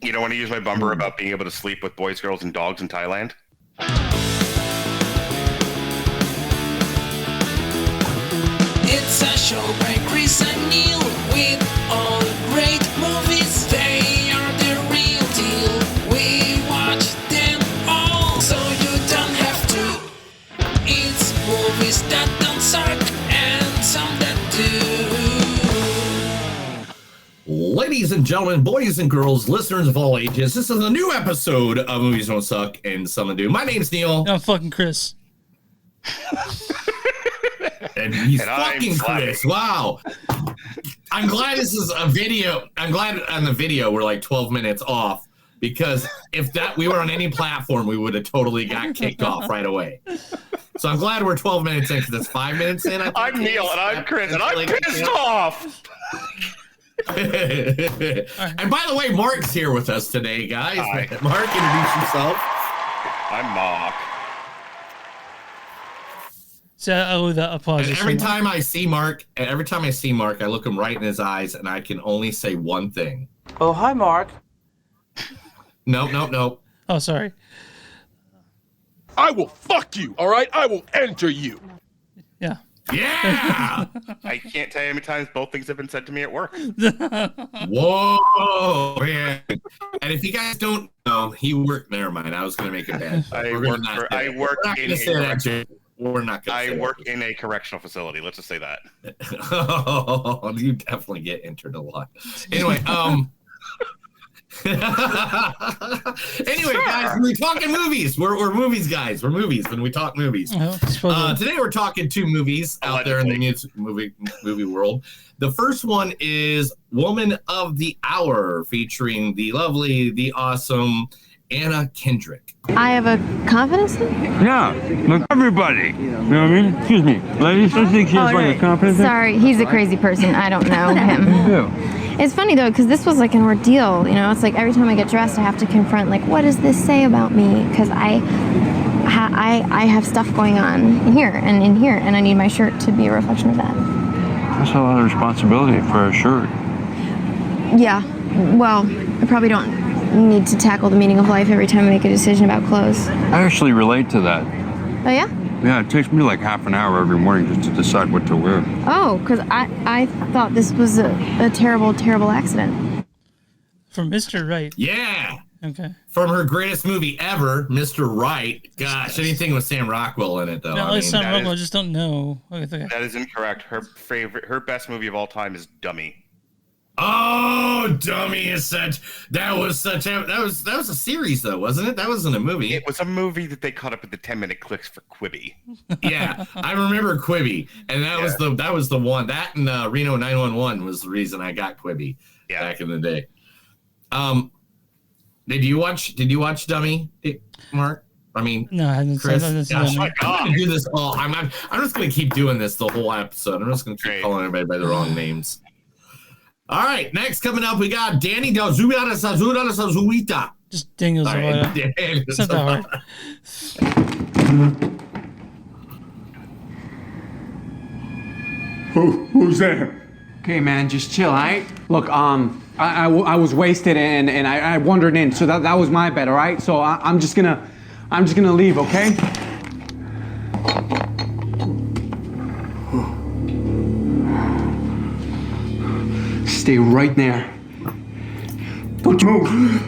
You don't want to use my bumper about being able to sleep with boys, girls, and dogs in Thailand? It's a show by Chris and Neil with all great movies. They are the real deal. We watch them all, so you don't have to. It's movies that don't suck and some that do. Ladies and gentlemen, boys and girls, listeners of all ages, this is a new episode of Movies Don't Suck and Some That Do. My name's Neil. I'm fucking Chris. And he's And fucking Chris. Wow. I'm glad this is a video. I'm glad on the video we're like 12 minutes off, because if that we were on any platform, we would have totally got kicked off right away. So I'm glad we're 12 minutes in, because it's 5 minutes in. I'm Neil, and I'm Chris, and I'm pissed off. And by the way, Mark's here with us today, guys. Hi. Mark, introduce yourself. I'm Mark. So I owe that applause. And every time I see Mark, I look him right in his eyes, and I can only say one thing. Oh, hi, Mark. No. Oh, sorry. I will fuck you, all right? I will enter you. Yeah. Yeah! I can't tell you how many times both things have been said to me at work. Whoa, man. And if you guys don't know, he worked. Never mind. I was going to make it bad. We're not going to. I work in a correctional facility. Let's just say that. Oh, you definitely get entered a lot. Anyway, guys, we're talking movies. We're movies guys. We're movies when we talk movies. Today we're talking two movies out there in the music movie world. The first one is Woman of the Hour, featuring the lovely, the awesome Anna Kendrick. I have a confidence thing? Yeah, like everybody. You know what I mean? Excuse me. Ladies, I think he has like a confidence thing. Sorry, he's a crazy person. I don't know him. Yeah. It's funny though, because this was like an ordeal. You know, it's like every time I get dressed, I have to confront like, what does this say about me? Because I have stuff going on in here, and I need my shirt to be a reflection of that. That's a lot of responsibility for a shirt. Yeah. Well, I probably don't need to tackle the meaning of life every time I make a decision about clothes. I actually relate to that. Oh yeah? Yeah, it takes me like half an hour every morning just to decide what to wear. Oh, because I thought this was a terrible, terrible accident. From Mr. Right. Yeah. Okay. From her greatest movie ever, Mr. Right. Gosh, anything with Sam Rockwell in it, though. No, Sam Rockwell, I just don't know. Okay. That is incorrect. Her best movie of all time is Dummy. Oh, Dummy is that was a series though, wasn't it? That wasn't a movie. It was a movie that they caught up at the 10-minute clicks for Quibi. Yeah, I remember Quibi, and that was the one. That and Reno 911 was the reason I got Quibi back in the day. Did you watch Dummy, Mark? I mean, no, I haven't. Chris. I'm gonna do this all. I'm just gonna keep doing this the whole episode. I'm just gonna keep calling everybody by the wrong names. All right, next coming up, we got Danny Del Zuita. Just Daniel Zuita. It's not that hard. Who's there? Okay, man, just chill, all right? Look, I was wasted and I wandered in, so that was my bad, all right? So I'm just gonna leave, okay? Stay right there. Don't you move.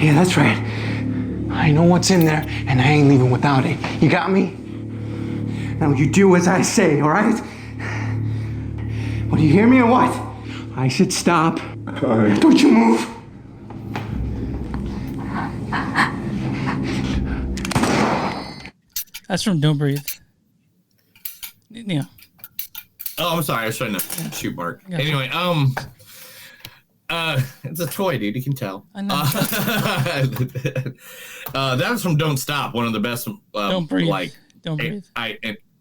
Yeah, that's right. I know what's in there, and I ain't leaving without it. You got me? Now you do as I say, all right? Well, do you hear me or what? I said stop. All right. Don't you move. That's from Don't Breathe. Yeah. Oh, I'm sorry. I was trying to shoot Mark. Yeah. Anyway, it's a toy, dude. You can tell. I know. That was from Don't Stop, one of the best. Don't Breathe. Don't Breathe.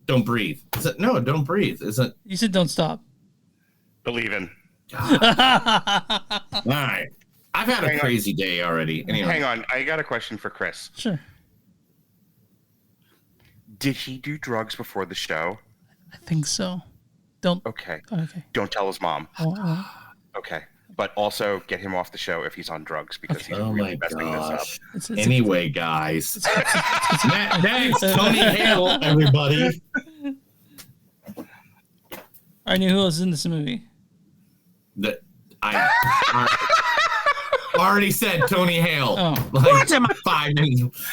Don't Breathe. Is it? No, Don't Breathe. Is it? You said Don't Stop. Believe in. All right. I've had a crazy day already. Anyway. Hang on. I got a question for Chris. Sure. Did he do drugs before the show? I think so. Don't. Okay. Okay. Don't tell his mom. Oh. Okay. but also get him off the show if he's on drugs because he's really messing this up. Anyway, guys. Next, Tony Hale, everybody. I knew who else is in this movie. I already said Tony Hale. Oh. What am I? 5 minutes.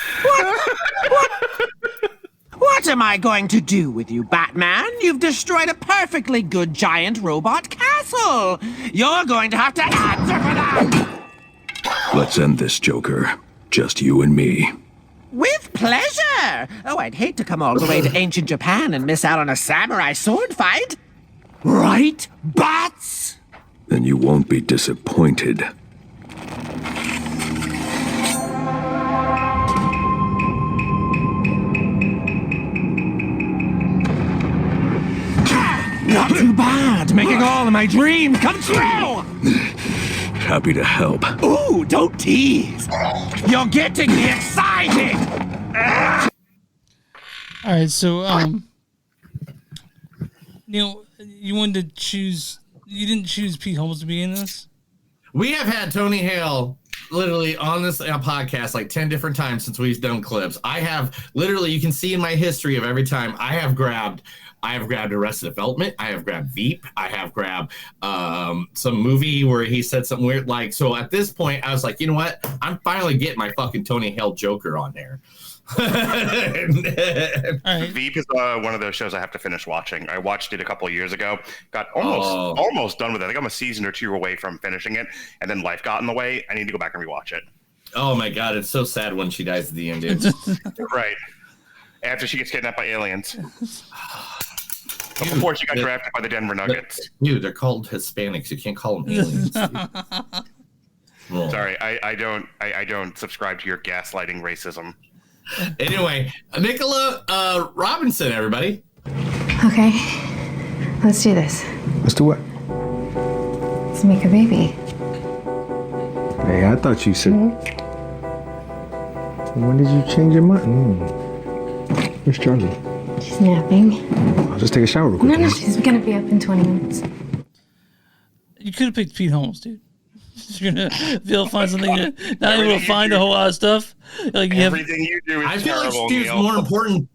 What am I going to do with you, Batman? You've destroyed a perfectly good giant robot castle. You're going to have to answer for that. Let's end this, Joker. Just you and me. With pleasure. Oh, I'd hate to come all the way to ancient Japan and miss out on a samurai sword fight. Right, Bats? Then you won't be disappointed. Not too bad, making all of my dreams come true! Happy to help. Ooh, don't tease! You're getting me excited! Alright, so, Neil, you wanted to choose... You didn't choose Pete Holmes to be in this? We have had Tony Hale literally on this podcast like 10 different times since we've done clips. I have literally, you can see in my history of every time I have grabbed Arrested Development. I have grabbed Veep. I have grabbed some movie where he said something weird. Like, so at this point, I was like, you know what? I'm finally getting my fucking Tony Hale Joker on there. Veep is one of those shows I have to finish watching. I watched it a couple of years ago. Got almost done with it. I think I'm a season or 2 away from finishing it, and then life got in the way. I need to go back and rewatch it. Oh my god, it's so sad when she dies at the end, dude. Right. After she gets kidnapped by aliens. But before she got drafted by the Denver Nuggets. Dude, they're called Hispanics. You can't call them aliens. Sorry, I don't subscribe to your gaslighting racism. Anyway, Nicola Robinson, everybody. Okay, let's do this. Let's do what? Let's make a baby. Hey, I thought you said... When did you change your mind? Where's Charlie? She's napping. I'll just take a shower real quick. No, she's gonna be up in 20 minutes. You could have picked Pete Holmes, dude. You're gonna be able to find something. Not able to find a whole lot of stuff. Like everything you do is I feel terrible, like she was more important.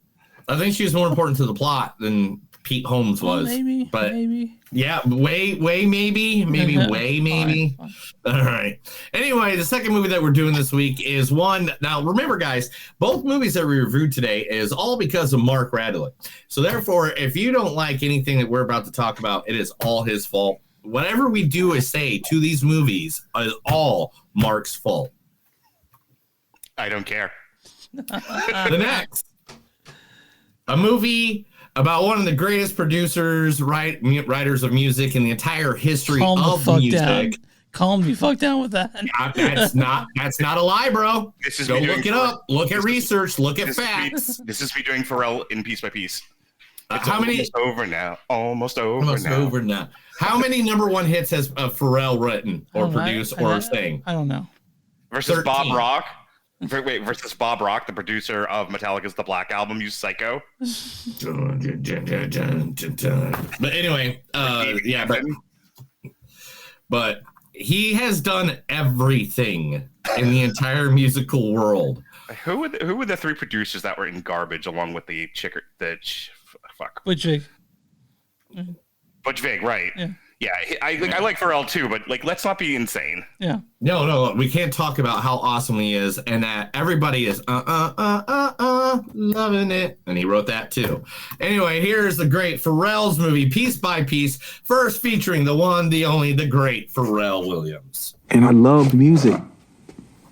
I think she was more important to the plot than Pete Holmes was. Maybe. Yeah, way, maybe. Fine. All right. Anyway, the second movie that we're doing this week is one. Now, remember, guys, both movies that we reviewed today is all because of Mark Radulich. So, therefore, if you don't like anything that we're about to talk about, it is all his fault. Whatever we do or say to these movies is all Mark's fault. I don't care. The next, a movie about one of the greatest producers, writers of music in the entire history of music. Calm the fuck down with that. That's not a lie, bro. Go look it up. Look at research. Look at facts. This is me doing Pharrell in Piece by Piece. It's how many? Almost over now. How many #1 hits has Pharrell written or produced or sang? I don't know. Versus 13. Bob Rock. Versus Bob Rock, the producer of Metallica's The Black Album, you psycho. But anyway, but he has done everything in the entire musical world. Who were the 3 producers that were in Garbage along with the Butch Vig. Butch Vig, right? Yeah. I like Pharrell too, but like, let's not be insane. Yeah. No, we can't talk about how awesome he is, and that everybody is loving it, and he wrote that too. Anyway, here's the great Pharrell's movie, Piece by Piece, first featuring the one, the only, the great Pharrell Williams. And I loved music.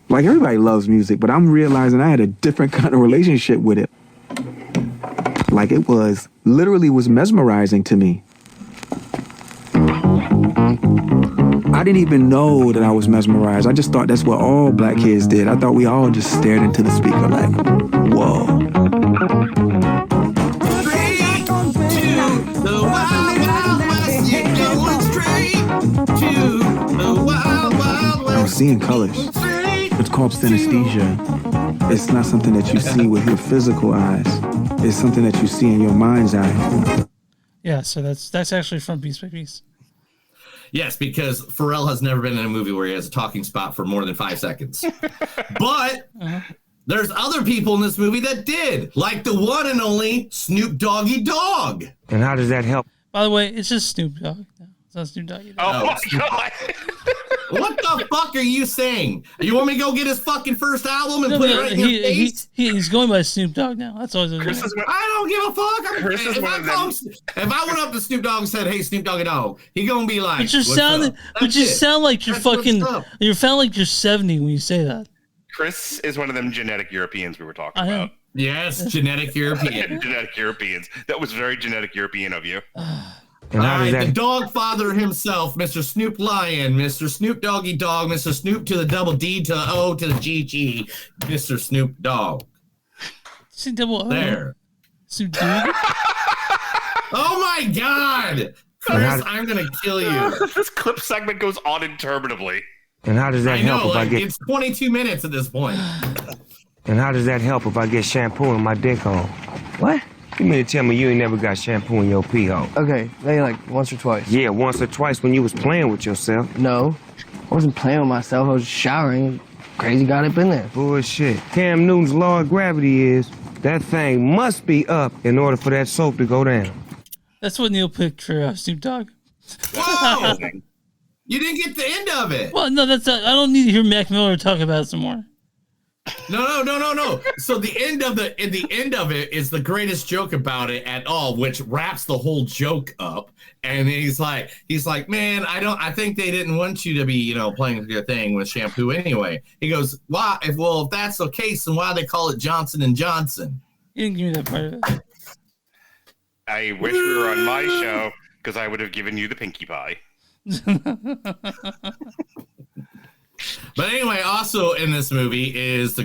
Like everybody loves music, but I'm realizing I had a different kind of relationship with it. Like it was mesmerizing to me. I didn't even know that I was mesmerized. I just thought that's what all black kids did. I thought we all just stared into the speaker like, whoa. Straight to the wild, wild west. You're going straight to the wild, wild west. I'm seeing colors. It's called synesthesia. It's not something that you see with your physical eyes. It's something that you see in your mind's eye. Yeah, so that's actually from Piece by Piece. Yes, because Pharrell has never been in a movie where he has a talking spot for more than 5 seconds. But there's other people in this movie that did, like the one and only Snoop Doggy Dogg. And how does that help? By the way, it's just Snoop Dogg. No, it's not Snoop Doggy Dogg. Oh my God. What the fuck are you saying? You want me to go get his fucking first album and put it right in your face? He's going by Snoop Dogg now. That's all he's doing. I don't give a fuck. If I went up to Snoop Dogg and said, "Hey, Snoop Doggy Dogg," he gonna be like, "But you sound like you're fucking. You sound like you're 70 when you say that." Chris is one of them genetic Europeans we were talking about. Yes, genetic European. Genetic Europeans. That was very genetic European of you. All right, the dog father himself, Mr. Snoop Lion, Mr. Snoop Doggy Dog, Mr. Snoop to the double D to the O to the GG, Mr. Snoop Dogg. See double O. There. Snoop Dogg. Oh my God, Chris, I'm gonna kill you. This clip segment goes on interminably. And how does that help if I get? It's 22 minutes at this point. And how does that help if I get shampoo in my dick hole? What? You mean to tell me you ain't never got shampoo in your pee hole? Okay, maybe like once or twice. Yeah, once or twice when you was playing with yourself. No, I wasn't playing with myself. I was showering. Crazy got up in there. Bullshit. Cam Newton's law of gravity is that thing must be up in order for that soap to go down. That's what Neil picked for Snoop Dogg. Whoa! You didn't get the end of it. Well, no, that's I don't need to hear Mac Miller talk about it some more. No. So the end of it is the greatest joke about it at all, which wraps the whole joke up. And he's like, man, I think they didn't want you to be, playing with your thing with shampoo anyway. He goes, why? If that's the case, then why do they call it Johnson & Johnson? You didn't give me that part of it. I wish we were on my show because I would have given you the pinkie pie. But anyway, also in this movie is the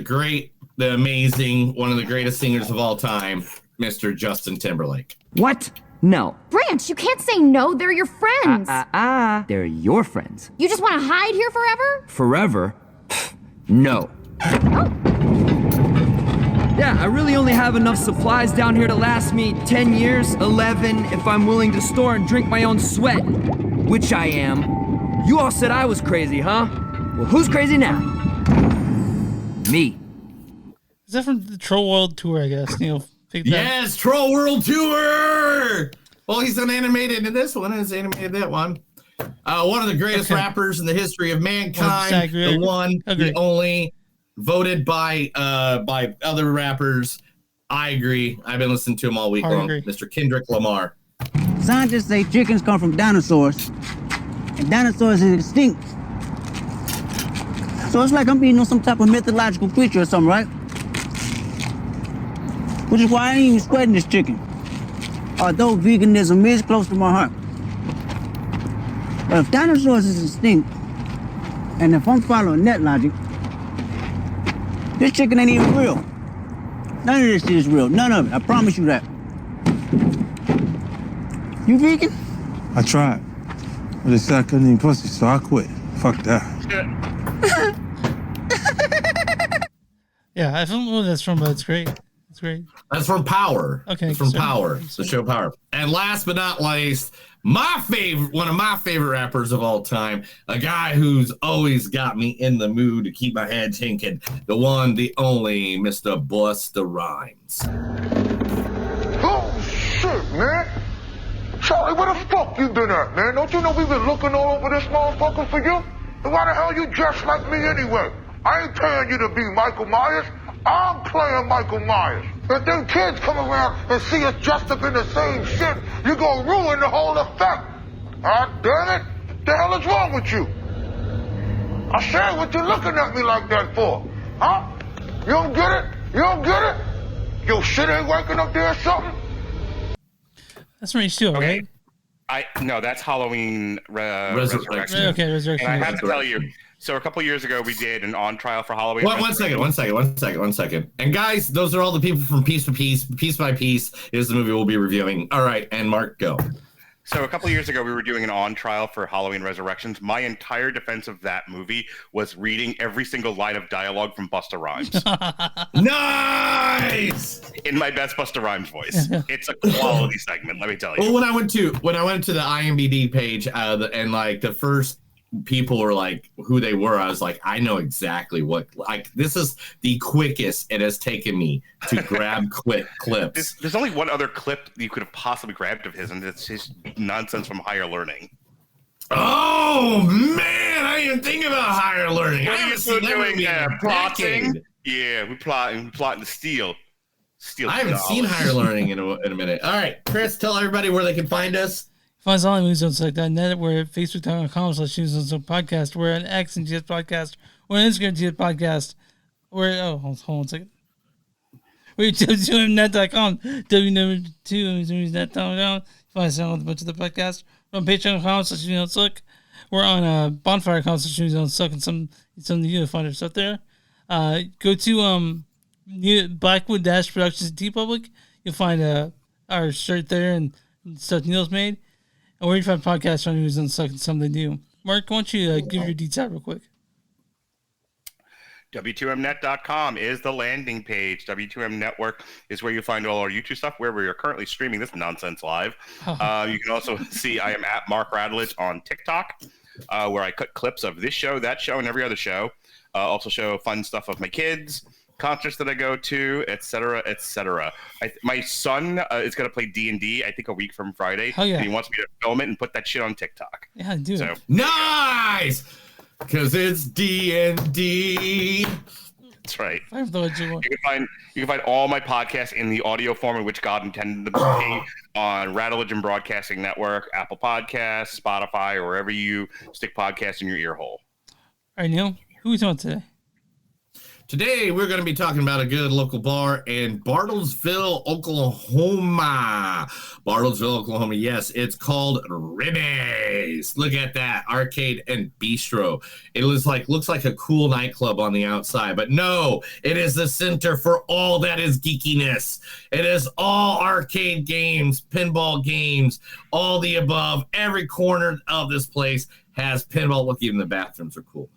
amazing, one of the greatest singers of all time, Mr. Justin Timberlake. What? No. Branch, you can't say no. They're your friends. They're your friends. You just want to hide here forever? Forever? No. Oh. Yeah, I really only have enough supplies down here to last me 10 years, 11 if I'm willing to store and drink my own sweat, which I am. You all said I was crazy, huh? Well, who's crazy now? Me. Is that from the Troll World Tour, I guess? Yes, Troll World Tour! Well, he's animated in this one. He's animated that one. One of the greatest rappers in the history of mankind. The one, the only, voted by other rappers. I agree. I've been listening to him all week long. Mr. Kendrick Lamar. Scientists say chickens come from dinosaurs, and dinosaurs is extinct. So it's like I'm eating on some type of mythological creature or something, right? Which is why I ain't even sweating this chicken. Although veganism is close to my heart. But if dinosaurs is extinct, and if I'm following that logic, this chicken ain't even real. None of this shit is real. None of it. I promise you that. You vegan? I tried. But they said I couldn't eat pussy, so I quit. Fuck that. Yeah, I don't know what that's from, but it's great. It's great. That's from Power. Okay. It's from Power, the show Power. And last but not least, one of my favorite rappers of all time, a guy who's always got me in the mood to keep my head thinking, the one, the only, Mr. Busta Rhymes. Oh, shit, man. Charlie, where the fuck you been at, man? Don't you know we've been looking all over this motherfucker for you? And why the hell you dressed like me anyway? I ain't paying you to be Michael Myers. I'm playing Michael Myers. If them kids come around and see us dressed up in the same shit, you're gonna ruin the whole effect. Ah, damn it. What the hell is wrong with you? I said, what you looking at me like that for? Huh? You don't get it? You don't get it? Your shit ain't waking up there or something? That's from H2O, right? No, that's Halloween Resurrection. Okay, Resurrection. And I have to tell you, so a couple years ago we did an on trial for Halloween. One second. And guys, those are all the people from Piece by Piece is the movie we'll be reviewing. All right, and Mark, go. So a couple of years ago, we were doing an on trial for Halloween Resurrections. My entire defense of that movie was reading every single line of dialogue from Busta Rhymes. Nice! In my best Busta Rhymes voice. It's a quality segment, let me tell you. Well, when I went to the IMDb page, and like the first people were like who they were, I was like, I know exactly what. Like, this is the quickest it has taken me to grab quick clips. There's only one other clip you could have possibly grabbed of his, and it's his nonsense from Higher Learning. Oh man, I didn't think about Higher Learning. What I are you haven't still seen that doing? movie in a Plotting? decade. Yeah, we plotting to steal. I haven't seen Higher Learning in a minute. All right, Chris, tell everybody where they can find us. Find us on moviesonselect.net. We're at facebook.com/moviesonselect podcast. We're at X and GS podcast. We're on Instagram GS podcast. We're hold on a second. We're at www.net.com. www.moviesnet.com. Find us on a bunch of the podcasts. We're on patreon.com/moviesonselect. We're on bonfire.com/moviesonselect, and some of you find our stuff there. Go to Blackwood Productions TeePublic. You'll find our shirt there and stuff Neil's made. And where you find podcasts on Who's Unstuck and something they do. Mark, why don't you give your detail real quick? W2mnet.com is the landing page. W2M Network is where you find all our YouTube stuff, where we are currently streaming this nonsense live. You can also see I am at Mark Radulich on TikTok, where I cut clips of this show, that show, and every other show. Also show fun stuff of my kids, concerts that I go to, etc., etc. My son is going to play D&D, I think, a week from Friday. Oh, yeah. And he wants me to film it and put that shit on TikTok. Yeah, do it. Nice! Because it's D&D. That's right. You can find all my podcasts in the audio form in which God intended them to be on Radulich Broadcasting Network, Apple Podcasts, Spotify, or wherever you stick podcasts in your ear hole. All right, Neil, who are we talking today? Today, we're going to be talking about a good local bar in Bartlesville, Oklahoma. Bartlesville, Oklahoma. Yes, it's called Rimmy's. Look at that. Arcade and Bistro. It looks like a cool nightclub on the outside, but no, it is the center for all that is geekiness. It is all arcade games, pinball games, all the above. Every corner of this place has pinball. Look, even the bathrooms are cool.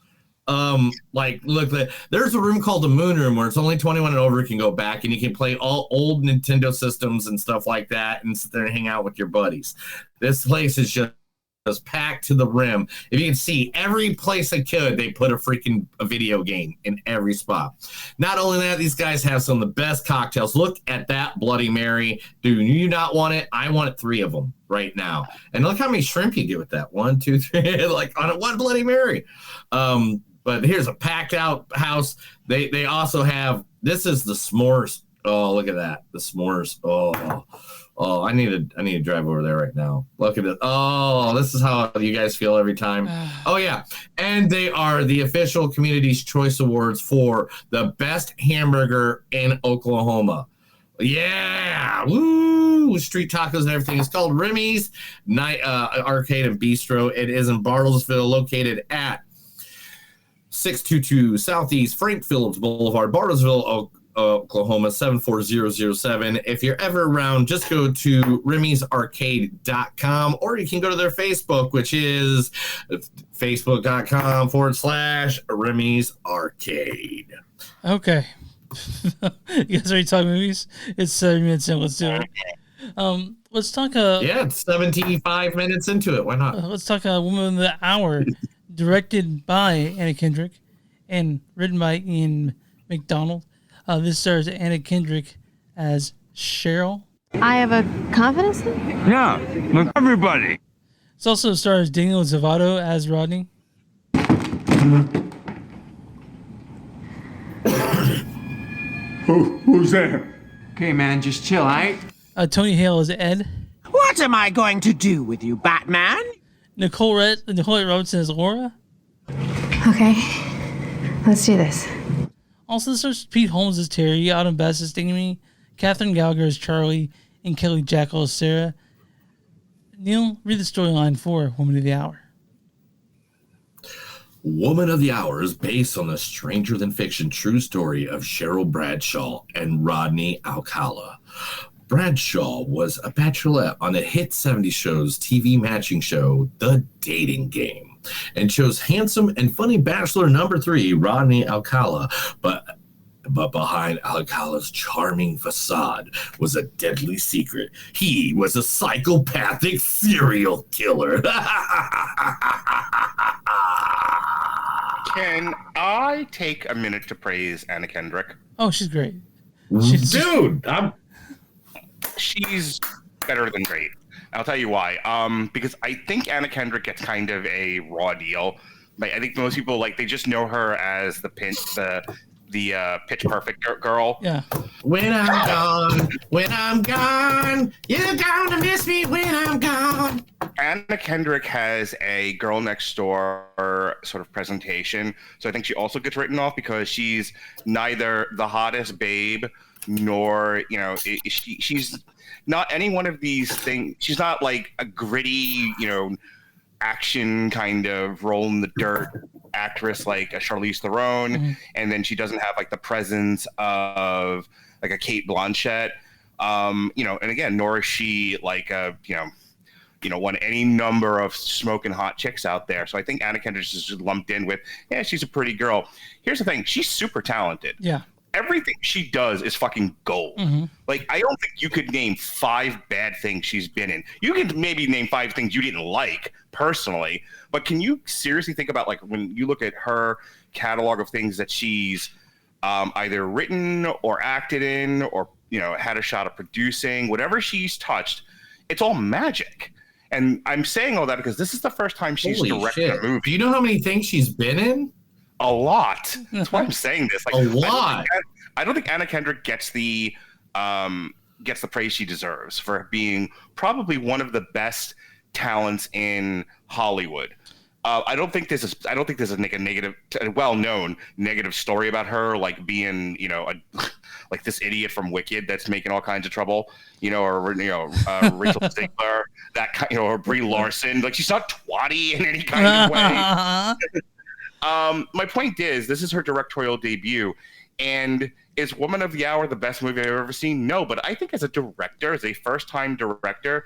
Look, there's a room called the Moon Room where it's only 21 and over. You can go back and you can play all old Nintendo systems and stuff like that and sit there and hang out with your buddies. This place is just packed to the rim. If you can see, every place they could, they put a video game in every spot. Not only that, these guys have some of the best cocktails. Look at that Bloody Mary. Do you not want it? I want 3 of them right now. And look how many shrimp you get with that. 1, 2, 3, like on one Bloody Mary. But here's a packed out house. They also have, this is the s'mores. Oh, look at that. The s'mores. Oh, I need to drive over there right now. Look at it. Oh, this is how you guys feel every time. Oh, yeah. And they are the official Community's Choice Awards for the best hamburger in Oklahoma. Yeah. Woo. Street tacos and everything. It's called Rimmy's Night Arcade and Bistro. It is in Bartlesville, located at 622 Southeast Frank Phillips Boulevard, Bartlesville, Oklahoma 74007. If you're ever around, just go to rimmysarcade.com, or you can go to their Facebook, which is facebook.com/Rimmy's Arcade. Okay. You guys already talking movies? It's 7 minutes in. Let's do it. Let's talk. Yeah, it's 75 minutes into it. Why not? Let's talk Woman of the Hour, directed by Anna Kendrick and written by Ian McDonald. This stars Anna Kendrick as Cheryl. I have a confidence thing? Yeah, look, everybody. It also stars Daniel Zavato as Rodney. Who's there? Okay, man, just chill, alright? Tony Hale as Ed. What am I going to do with you, Batman? Nicole Robertson as Laura. Okay, let's do this. Also, this stars Pete Holmes as Terry, Autumn Bass as Amy, Catherine Gallagher as Charlie, and Kelly Jackal as Sarah. Neil, read the storyline for Woman of the Hour. Woman of the Hour is based on the stranger-than-fiction true story of Cheryl Bradshaw and Rodney Alcala. Bradshaw was a bachelorette on the hit 70s show's TV matching show, The Dating Game, and chose handsome and funny bachelor number 3, Rodney Alcala, but behind Alcala's charming facade was a deadly secret. He was a psychopathic serial killer. Can I take a minute to praise Anna Kendrick? Oh, she's great. She's better than great. I'll tell you why. Because I think Anna Kendrick gets kind of a raw deal. Like, I think most people they just know her as the Pitch Perfect girl. Yeah. When I'm gone, you're gonna miss me when I'm gone. Anna Kendrick has a girl next door sort of presentation, so I think she also gets written off because she's neither the hottest babe nor she's not any one of these things. She's not like a gritty action kind of roll in the dirt actress like a Charlize Theron, and then she doesn't have like the presence of like a Kate Blanchett, and again, nor is she like a one any number of smoking hot chicks out there. So I think Anna Kendrick is just lumped in with, yeah, she's a pretty girl. Here's the thing, she's super talented. Yeah. Everything she does is fucking gold. Like, I don't think you could name 5 bad things she's been in. You can maybe name 5 things you didn't like personally, but can you seriously think about, like, when you look at her catalog of things that she's either written or acted in or, had a shot of producing, whatever she's touched, it's all magic. And I'm saying all that because this is the first time she's directed a movie. Do you know how many things she's been in? A lot. That's why I'm saying this. Like, a lot. I don't think Anna Kendrick gets the praise she deserves for being probably one of the best talents in Hollywood. I don't think there's a well-known negative story about her, like being like this idiot from Wicked that's making all kinds of trouble, or Rachel Zegler, that kind, or Brie Larson. Like, she's not twatty in any kind of way. My point is, this is her directorial debut, and is Woman of the Hour the best movie I've ever seen? No, but I think as a director, as a first-time director,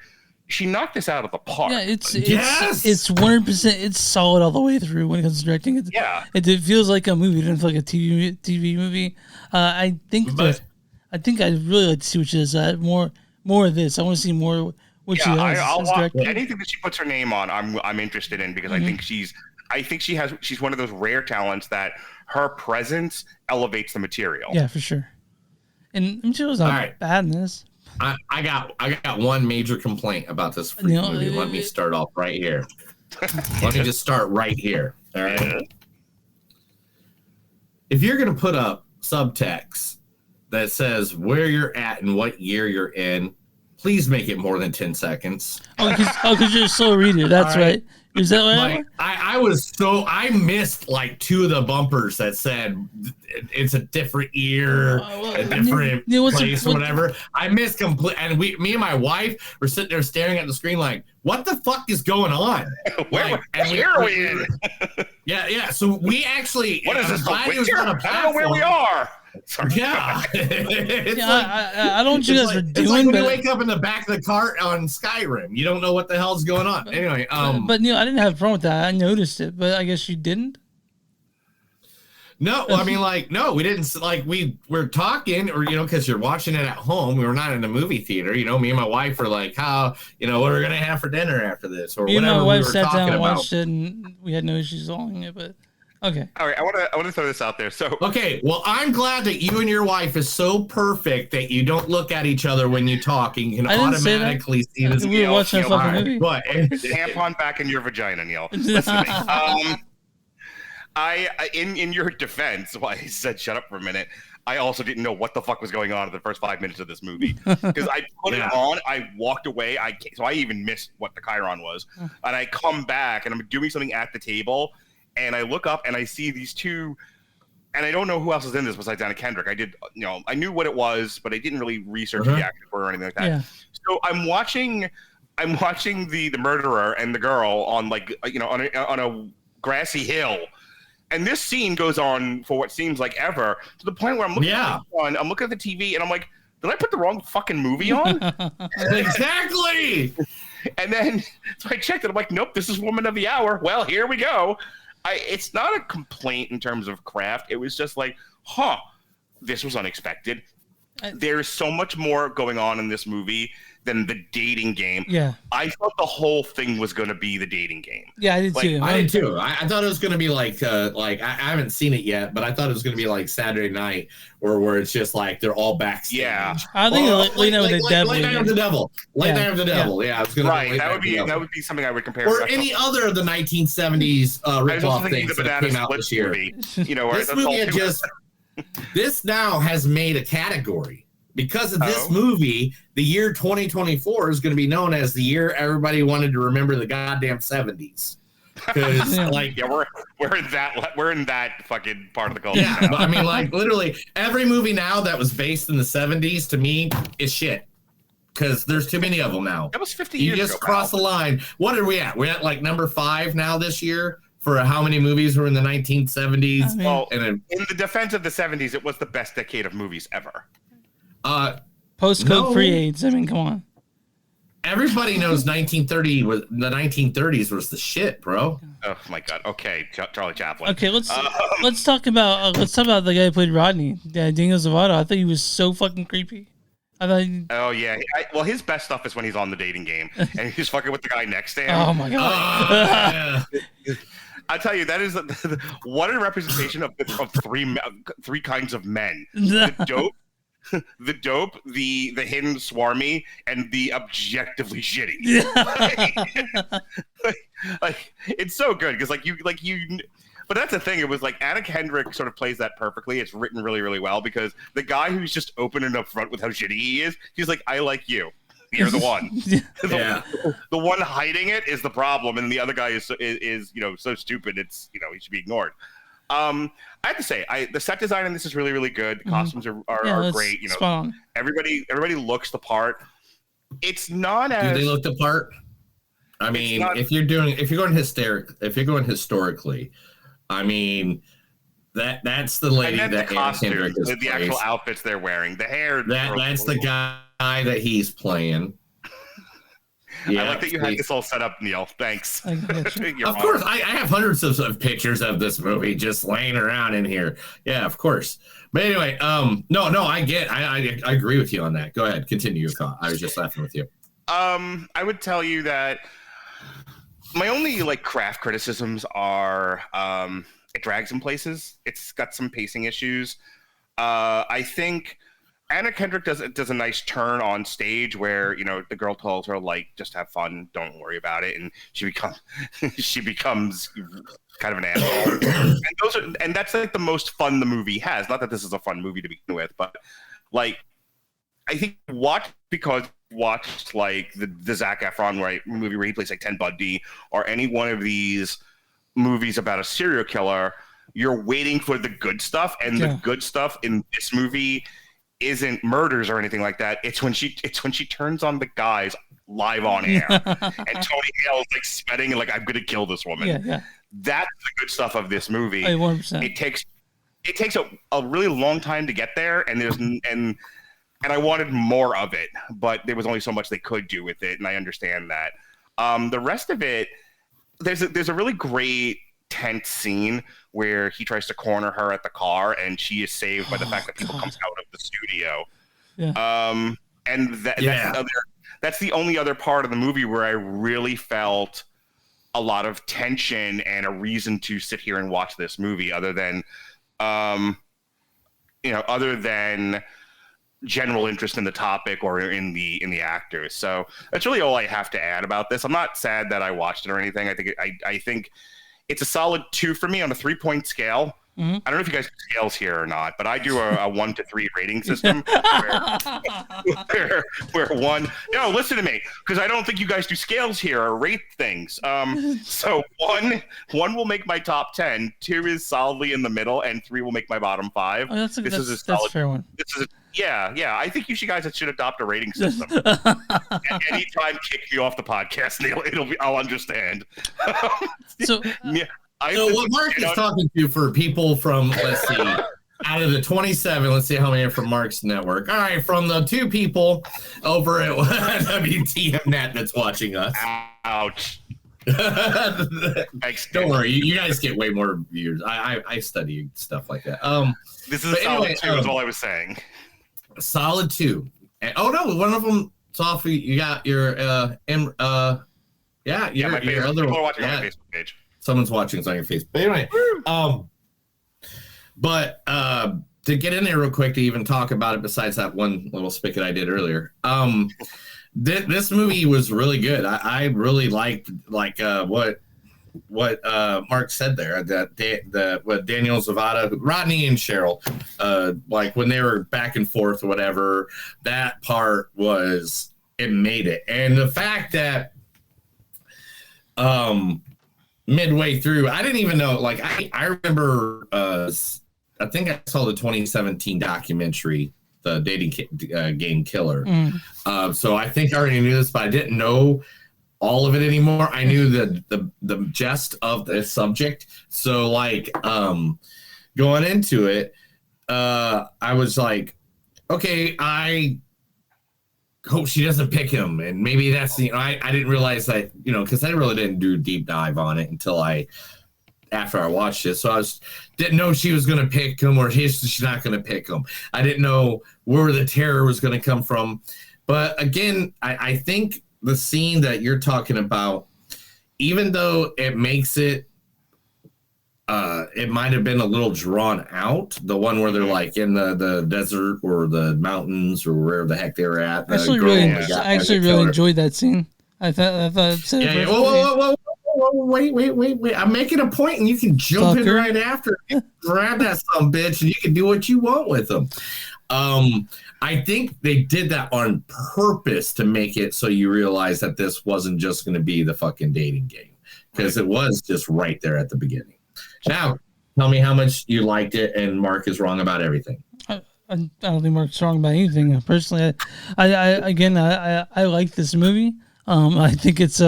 she knocked this out of the park. Yeah, it's 100%. It's solid all the way through when it comes to directing. It feels like a movie, it doesn't feel like a TV movie. I think I'd really like to see what she does. More of this. I want to see more what she does. I'll watch anything that she puts her name on. I'm interested in because I think she's one of those rare talents that her presence elevates the material. Yeah, for sure. And she was not bad in this. I got one major complaint about this movie. Let me start off right here. Let me just start right here. All right. If you're gonna put up subtext that says where you're at and what year you're in, please make it more than 10 seconds. Because you're a slow reader. That's right. Is that what I missed like 2 of the bumpers that said it's a different year, a different place, or whatever. I missed complete, and me and my wife were sitting there staring at the screen like, what the fuck is going on? Where are we in? Yeah. So we actually, what is this? I don't know where we are. Sorry. Yeah. I don't know what you guys are doing. It's like when you wake up in the back of the cart on Skyrim. You don't know what the hell's going on. Anyway, but Neil, I didn't have a problem with that. I noticed it, but I guess you didn't. No, I mean, no, we didn't. Like, we're talking, or because you're watching it at home. We were not in a movie theater. Me and my wife were like, how, what are we gonna have for dinner after this, or me whatever. And my wife we were sat talking down and about. watched it, and we had no issues following it. But okay. All right, I want to throw this out there. So okay, well, I'm glad that you and your wife is so perfect that you don't look at each other when you talk, and you can automatically see this. We were watching a fucking movie. But tampon back in your vagina, Neil. Listen to me. In your defense, why I said shut up for a minute, I also didn't know what the fuck was going on in the first 5 minutes of this movie because I put it on, I walked away, so I even missed what the Chiron was, and I come back and I'm doing something at the table, and I look up and I see these 2, and I don't know who else is in this besides Anna Kendrick. I did, I knew what it was, but I didn't really research the actor or anything like that. Yeah. So I'm watching the murderer and the girl on on a grassy hill. And this scene goes on for what seems like ever, to the point where I'm looking at the TV and I'm like, did I put the wrong fucking movie on? Exactly. And then so I checked it. I'm like, nope, this is Woman of the Hour. Well, here we go. It's not a complaint in terms of craft. It was just like, this was unexpected. There's so much more going on in this movie than the dating game. Yeah. I thought the whole thing was going to be the dating game. Yeah, I did too. I did too. I thought it was going to be like I haven't seen it yet, but I thought it was going to be like Saturday Night where it's just like they're all backstage. Yeah. I think Late Night with the Devil. Late Night of the Devil. Late Night of the Devil. Yeah, it's going to be that would be something I would compare. Or any other of the 1970s rip-off things that came out this year. You know, this movie this now has made a category. Because of this movie, the year 2024 is going to be known as the year everybody wanted to remember the goddamn 70s. Because we're in that fucking part of the culture. Yeah, but I mean, like literally every movie now that was based in the 70s to me is shit. Because there's too many of them now. That was 50 years ago. You just crossed the line. What are we at? We're at like number 5 now this year. For how many movies were in the 1970s? Well, in the defense of the 70s, it was the best decade of movies ever. Postcode pre-AIDS. I mean, come on. Everybody knows 1930 was the 1930s was the shit, bro. Oh my god. Okay, Charlie Chaplin. Okay, let's talk about the guy who played Rodney, Daniel Zavato. I thought he was so fucking creepy. Oh yeah. Well, his best stuff is when he's on the dating game and he's fucking with the guy next to him. Oh my god. I tell you, that is what a representation of three kinds of men: the dope, the hidden swarmy, and the objectively shitty. like it's so good because like you. But that's the thing. It was like Anna Kendrick sort of plays that perfectly. It's written really, really well because the guy who's just open and upfront with how shitty he is, he's like, I like you. You're the one. The one hiding it is the problem, and the other guy is so stupid. It's he should be ignored. I have to say, the set design in this is really, really good. The costumes are great. Everybody looks the part. It's not as do they look the part. I mean, if you're going historically, I mean. That's the lady that Anna Kendrick is the actual outfits they're wearing. The hair. That's the guy that he's playing. Yeah, I like that you had this all set up, Neil. Thanks. Of course, I have hundreds of pictures of this movie just laying around in here. Yeah, of course. But anyway, no, I agree with you on that. Go ahead, continue your thought. I was just laughing with you. I would tell you that my only craft criticisms are it drags in places. It's got some pacing issues. I think Anna Kendrick does a nice turn on stage where the girl tells her just have fun, don't worry about it, and she becomes kind of an asshole. And that's the most fun the movie has. Not that this is a fun movie to begin with, but I think watched the Zac Efron movie where he plays Ted Bundy or any one of these movies about a serial killer, you're waiting for the good stuff, and the good stuff in this movie isn't murders or anything like that. It's when she turns on the guys live on air and Tony Hale's sweating and I'm gonna kill this woman. Yeah. That's the good stuff of this movie. 100%. It takes a really long time to get there, and I wanted more of it, but there was only so much they could do with it, and I understand that. The rest of it, there's a really great tense scene where he tries to corner her at the car, and she is saved by the fact that people come out of the studio. Yeah. And that's the only other part of the movie where I really felt a lot of tension and a reason to sit here and watch this movie, other than general interest in the topic or in the actors. So that's really all I have to add about this. I'm not sad that I watched it or anything. I think it's a solid 2 for me on a 3-point scale. Mm-hmm. I don't know if you guys do scales here or not, but I do a 1 to 3 rating system where 1. No, listen to me, because I don't think you guys do scales here or rate things. So 1 will make my top 10, 2 is solidly in the middle, and 3 will make my bottom 5. Oh, that's a fair one. Yeah. I think you guys should adopt a rating system. At any time, kick me off the podcast, Neil. I'll understand. So yeah. So what Mark is talking to for people from, let's see, out of the 27, let's see how many are from Mark's network. All right, from the 2 people over at WTM Net that's watching us. Ouch. Don't worry, you guys get way more views. I study stuff like that. This is a solid 2 is all I was saying. Solid 2. And, oh no, one of them. Sophie, you got your your other people are watching on my Facebook page. Someone's watching us on your Facebook. Anyway, but to get in there real quick to even talk about it, besides that one little spigot I did earlier, this movie was really good. I really liked what Mark said there, that what Daniel Zavada, Rodney and Cheryl, like when they were back and forth or whatever, that part it made it. And the fact that midway through, I didn't even know, like I remember I think I saw the 2017 documentary, the dating game killer. So I think I already knew this, but I didn't know all of it anymore. I knew the gist of the subject. So like going into it, I was like, okay, I hope she doesn't pick him. And maybe that's I didn't realize that, because I really didn't do a deep dive on it until after I watched it. So didn't know she was going to pick him or she's not going to pick him. I didn't know where the terror was going to come from. But again, I think the scene that you're talking about, even though it makes it might have been a little drawn out, the one where they're like in the desert or the mountains or wherever the heck they were at. I actually really enjoyed that scene. I thought wait. I'm making a point and you can jump in right after. Grab that son of a bitch and you can do what you want with them. I think they did that on purpose to make it so you realize that this wasn't just going to be the fucking dating game, because it was just right there at the beginning. Now, tell me how much you liked it, and Mark is wrong about everything. I don't think Mark's wrong about anything. Personally, I like this movie. I think it's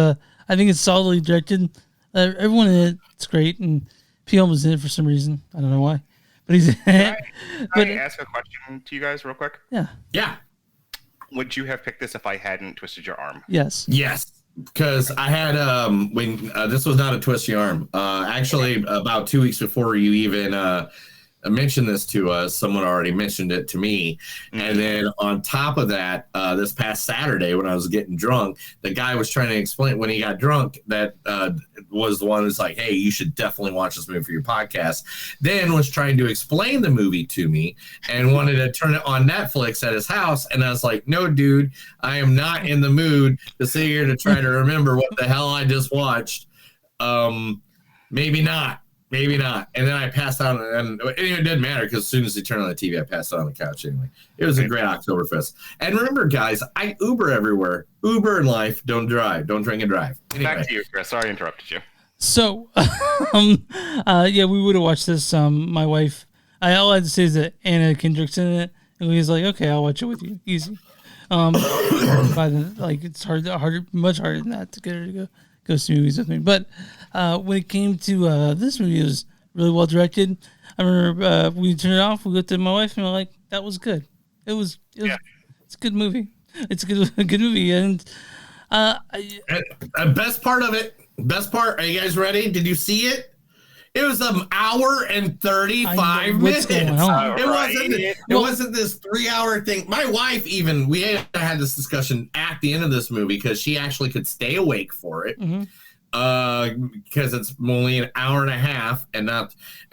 solidly directed. Everyone in it's great, and PM was in it for some reason. I don't know why. But he's. Can I ask a question to you guys real quick? Yeah. Yeah. Would you have picked this if I hadn't twisted your arm? Yes. Yes. Because I had when this was not a twist your arm. Actually, about 2 weeks before you even mentioned this to us, someone already mentioned it to me. And then on top of that, this past Saturday when I was getting drunk, the guy was trying to explain when he got drunk that was the one who's like, hey, you should definitely watch this movie for your podcast. Then was trying to explain the movie to me and wanted to turn it on Netflix at his house. And I was like, no, dude, I am not in the mood to sit here to try to remember what the hell I just watched. Maybe not. Maybe not. And then I passed out, and it didn't matter because as soon as he turned on the TV, I passed out on the couch anyway. It was a great Oktoberfest. And remember, guys, I Uber everywhere. Uber in life, don't drive. Don't drink and drive. Anyway. Back to you, Chris. Sorry I interrupted you. So, yeah, we would have watched this. My wife, all I had to say is that Anna Kendrick's in it, and we was like, okay, I'll watch it with you. Easy. It's much harder than that to get her to go see movies with me. But when it came to this movie, it was really well directed. I remember we turned it off. We looked at my wife and we're like, "That was good. It's a good movie. It's a good movie." And best part of it. Best part. Are you guys ready? Did you see it? It was an hour and 35 minutes. It wasn't this 3-hour thing. My wife even, we had this discussion at the end of this movie because she actually could stay awake for it. Because it's only an hour and a half and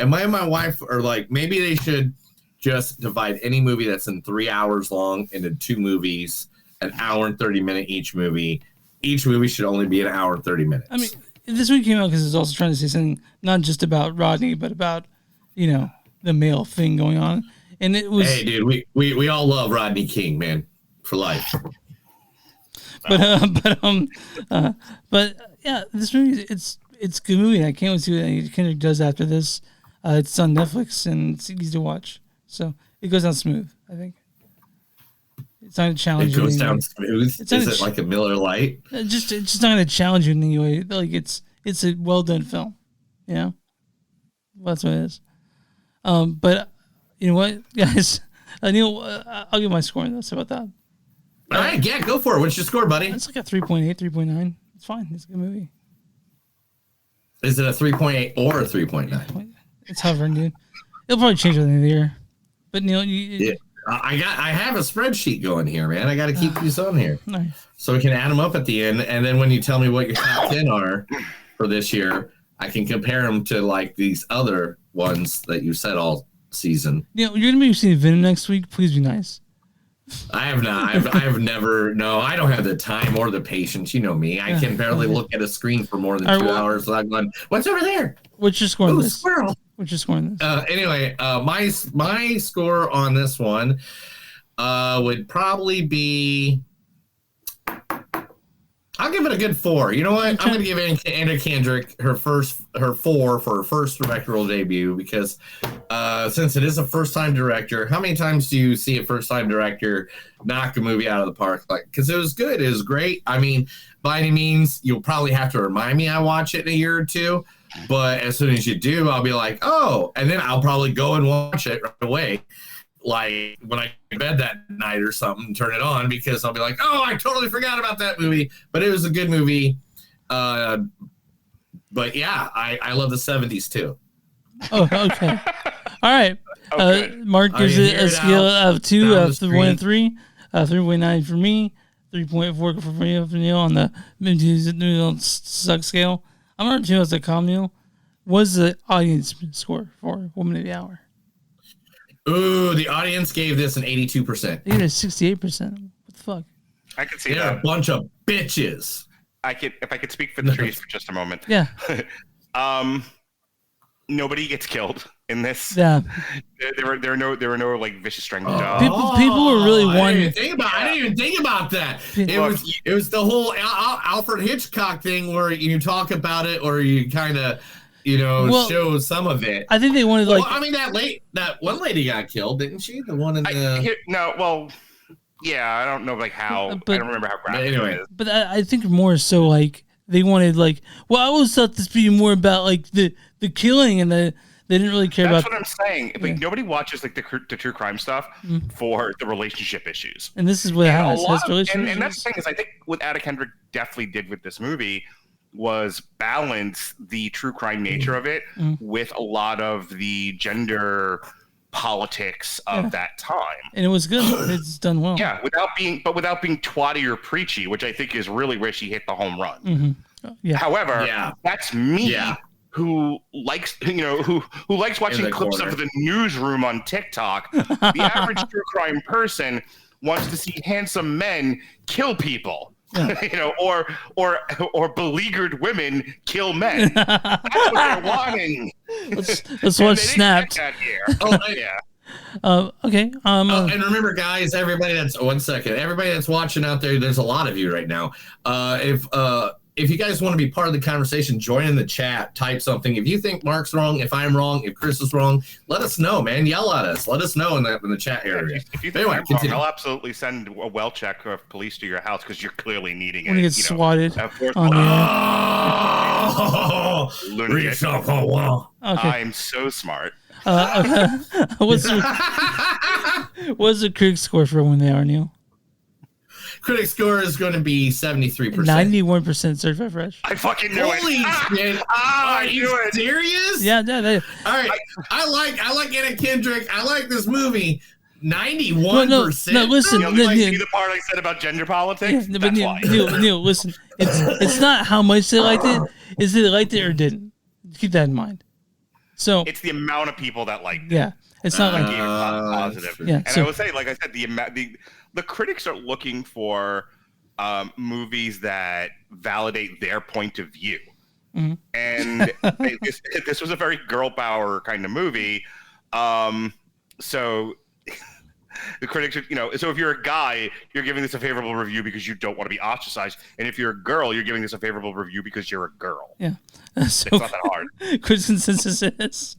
my wife are like, maybe they should just divide any movie that's in 3 hours long into 2 movies, an hour and 30 minute each movie. Each movie should only be an hour and 30 minutes. I mean, this movie came out because it's also trying to say something not just about Rodney, but about, the male thing going on. And it was. Hey, dude, we all love Rodney King, man, for life. But yeah, this movie it's a good movie. I can't wait to see what Anna Kendrick does after this. It's on Netflix and it's easy to watch, so it goes down smooth. I think it's not going to challenge you. It goes down smooth. Is it like a Miller Lite? It's just not going to challenge you in any way. Like it's a well done film. Well, that's what it is. But You know what, guys? Neil, I'll give my score on this. How about that? All right, yeah, go for it. What's your score, buddy? It's like a 3.8, 3.9. It's fine. It's a good movie. Is it a 3.8 or a 3.9? It's hovering, dude. It'll probably change at the end of the year. But Neil, I have a spreadsheet going here, man. I got to keep these on here, nice. So we can add them up at the end, and then when you tell me what your top 10 are for this year, I can compare them to like these other ones that you said all season. You're gonna be seeing Venom next week. Please be nice. I have not. I've never. No, I don't have the time or the patience. You know me. I can barely look at a screen for more than 2 hours. So I'm going, what's over there? What's your score on this? Squirrel. What's your score on this? Anyway, my score on this one would probably be. I'll give it a good 4. You know what? I'm going to give Anna Kendrick her 4 for her first directorial debut because since it is a first-time director, how many times do you see a first-time director knock a movie out of the park? Like, because it was good, it was great. I mean, by any means, you'll probably have to remind me I watch it in a year or two, but as soon as you do, I'll be like, oh, and then I'll probably go and watch it right away. Like when I go to bed that night or something, turn it on because I'll be like, oh, I totally forgot about that movie. But it was a good movie. But yeah, I love the 70s too. Oh, okay. All right. Mark gives it a scale of 2, 1 and 3, 3.9 for me, 3.4 for Neil on the Neil suck scale. I'm going to as a Neil. What's the audience score for Woman of the Hour? Ooh, the audience gave this an 82%. They gave it a 68%. What the fuck? I could see They're that. a bunch of bitches. If I could speak for the trees for just a moment. Yeah. Nobody gets killed in this. Yeah. There were no like vicious strangle jobs. People were really wanting. I didn't even think about that. It was the whole Alfred Hitchcock thing where you talk about it or you kind of show some of it. I think they wanted I mean that one lady got killed, didn't she? The one in the yeah, I don't know like how. I don't remember how graphic it is. But I think more so like they wanted like. Well, I always thought this being more about like the killing and they didn't really care That's about. what I'm saying. Like nobody watches like the true crime stuff for the relationship issues. And this is what it has relationship and issues. that's the thing is I think what Anna Kendrick definitely did with this movie was balance the true crime nature of it with a lot of the gender politics of that time. And it was good. It's done well. Yeah, without being twatty or preachy, which I think is really where she hit the home run. Mm-hmm. Yeah. However, that's me who likes who likes watching clips of the newsroom on TikTok. The average true crime person wants to see handsome men kill people. Yeah. or beleaguered women kill men. That's what they're wanting. Let's watch Snapped. Oh yeah. Okay. And remember, guys, everybody that's watching out there, there's a lot of you right now. If you guys want to be part of the conversation, join in the chat, type something. If you think Mark's wrong, if I'm wrong, if Chris is wrong, let us know, man. Yell at us. Let us know in the chat area. If you think I'm wrong, I'll absolutely send a well check of police to your house because you're clearly needing it. When you get swatted on the I'm so smart. What's the critic score for When They Are, Neil? Critic score is going to be 73%. 91% certified fresh. I fucking knew Holy it. shit. Are you serious? Yeah. All right. I like Anna Kendrick. I like this movie. 91%. No, listen. See the part I said about gender politics? Yeah, but Neil, listen. It's not how much they liked it. It's that they liked it or didn't. Keep that in mind. So it's the amount of people that liked it. Yeah. It's not like positive. Yeah. And I will say, like I said, the critics are looking for movies that validate their point of view. Mm-hmm. And this was a very girl power kind of movie. So the critics are, so if you're a guy, you're giving this a favorable review because you don't want to be ostracized. And if you're a girl, you're giving this a favorable review because you're a girl. Yeah. So, it's not that hard. Critics' consensus is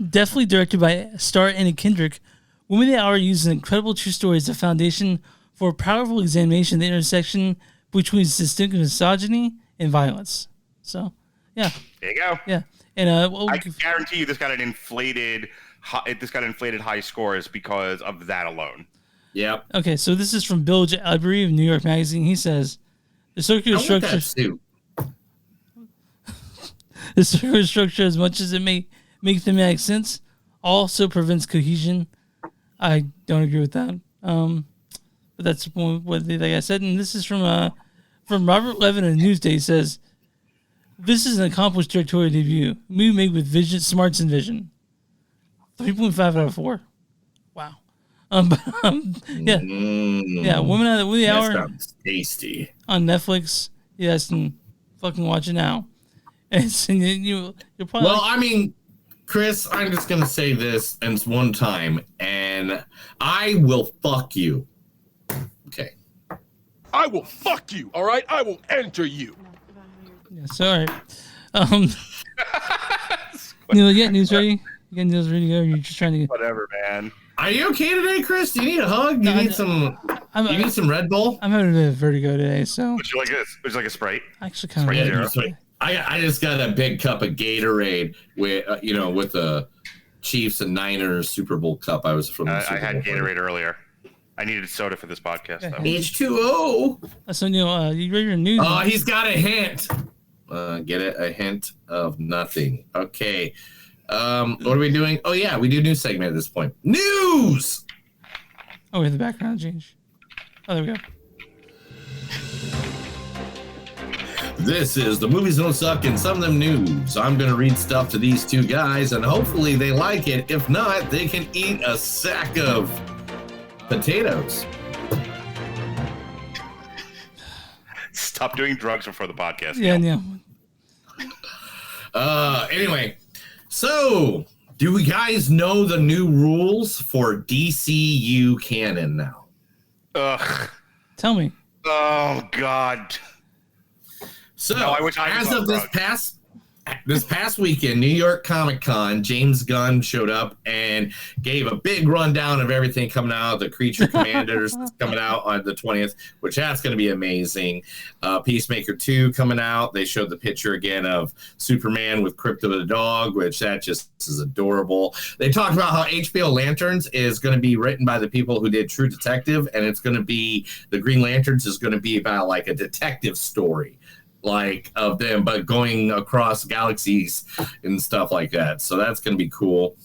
definitely directed by star Anna Kendrick. Women of the Hour uses an incredible true story as a foundation for a powerful examination of the intersection between systemic misogyny and violence. So, yeah. There you go. Yeah. And I can guarantee you this got an inflated this got inflated high scores because of that alone. Yep. Okay, so this is from Bill J. of New York Magazine. He says, the circular structure... The circular structure, as much as it may make thematic sense, also prevents cohesion. I don't agree with that. But that's what like I said. And this is from Robert Levin of Newsday. He says, this is an accomplished directorial debut. Movie made with vision, smarts and vision. 3.5 out of 4. Wow. Yeah, Women of the Hour. That sounds tasty. On Netflix. You guys can fucking watch it now. And you're probably well, I mean, Chris, I'm just gonna say this and it's one time, and I will fuck you. Okay. I will fuck you. All right. I will enter you. Yeah, sorry. Neil, you got news ready? You got news ready to go? Or you're just trying to get... Whatever, man. Are you okay today, Chris? Do you need a hug? Do you need some? You need some Red Bull? I'm having a bit of vertigo today, so. Would you like this? Would you like a Sprite? I actually kind of. I just got a big cup of Gatorade with with the Chiefs and Niners Super Bowl cup. I was from. The Super I had Bowl Gatorade earlier. I needed soda for this podcast, though. H2O. So Neil, you read your news? Oh, he's got a hint. Get it? A hint of nothing. Okay. What are we doing? Oh yeah, we do news segment at this point. News. Oh, we have the background change. Oh, there we go. This is the Movies Don't Suck and Some of Them News. I'm going to read stuff to these two guys, and hopefully they like it. If not, they can eat a sack of potatoes. Stop doing drugs before the podcast. Yeah, yeah. Anyway, so do we guys know the new rules for DCU canon now? Ugh. Tell me. Oh, God. So, no, I wish I as of this past weekend, New York Comic Con, James Gunn showed up and gave a big rundown of everything coming out. The Creature Commanders coming out on the 20th, which that's going to be amazing. Peacemaker 2 coming out. They showed the picture again of Superman with Krypto the dog, which that just is adorable. They talked about how HBO Lanterns is going to be written by the people who did True Detective, and it's going to be the Green Lanterns is going to be about like a detective story. Like of them, but going across galaxies and stuff like that. So that's going to be cool.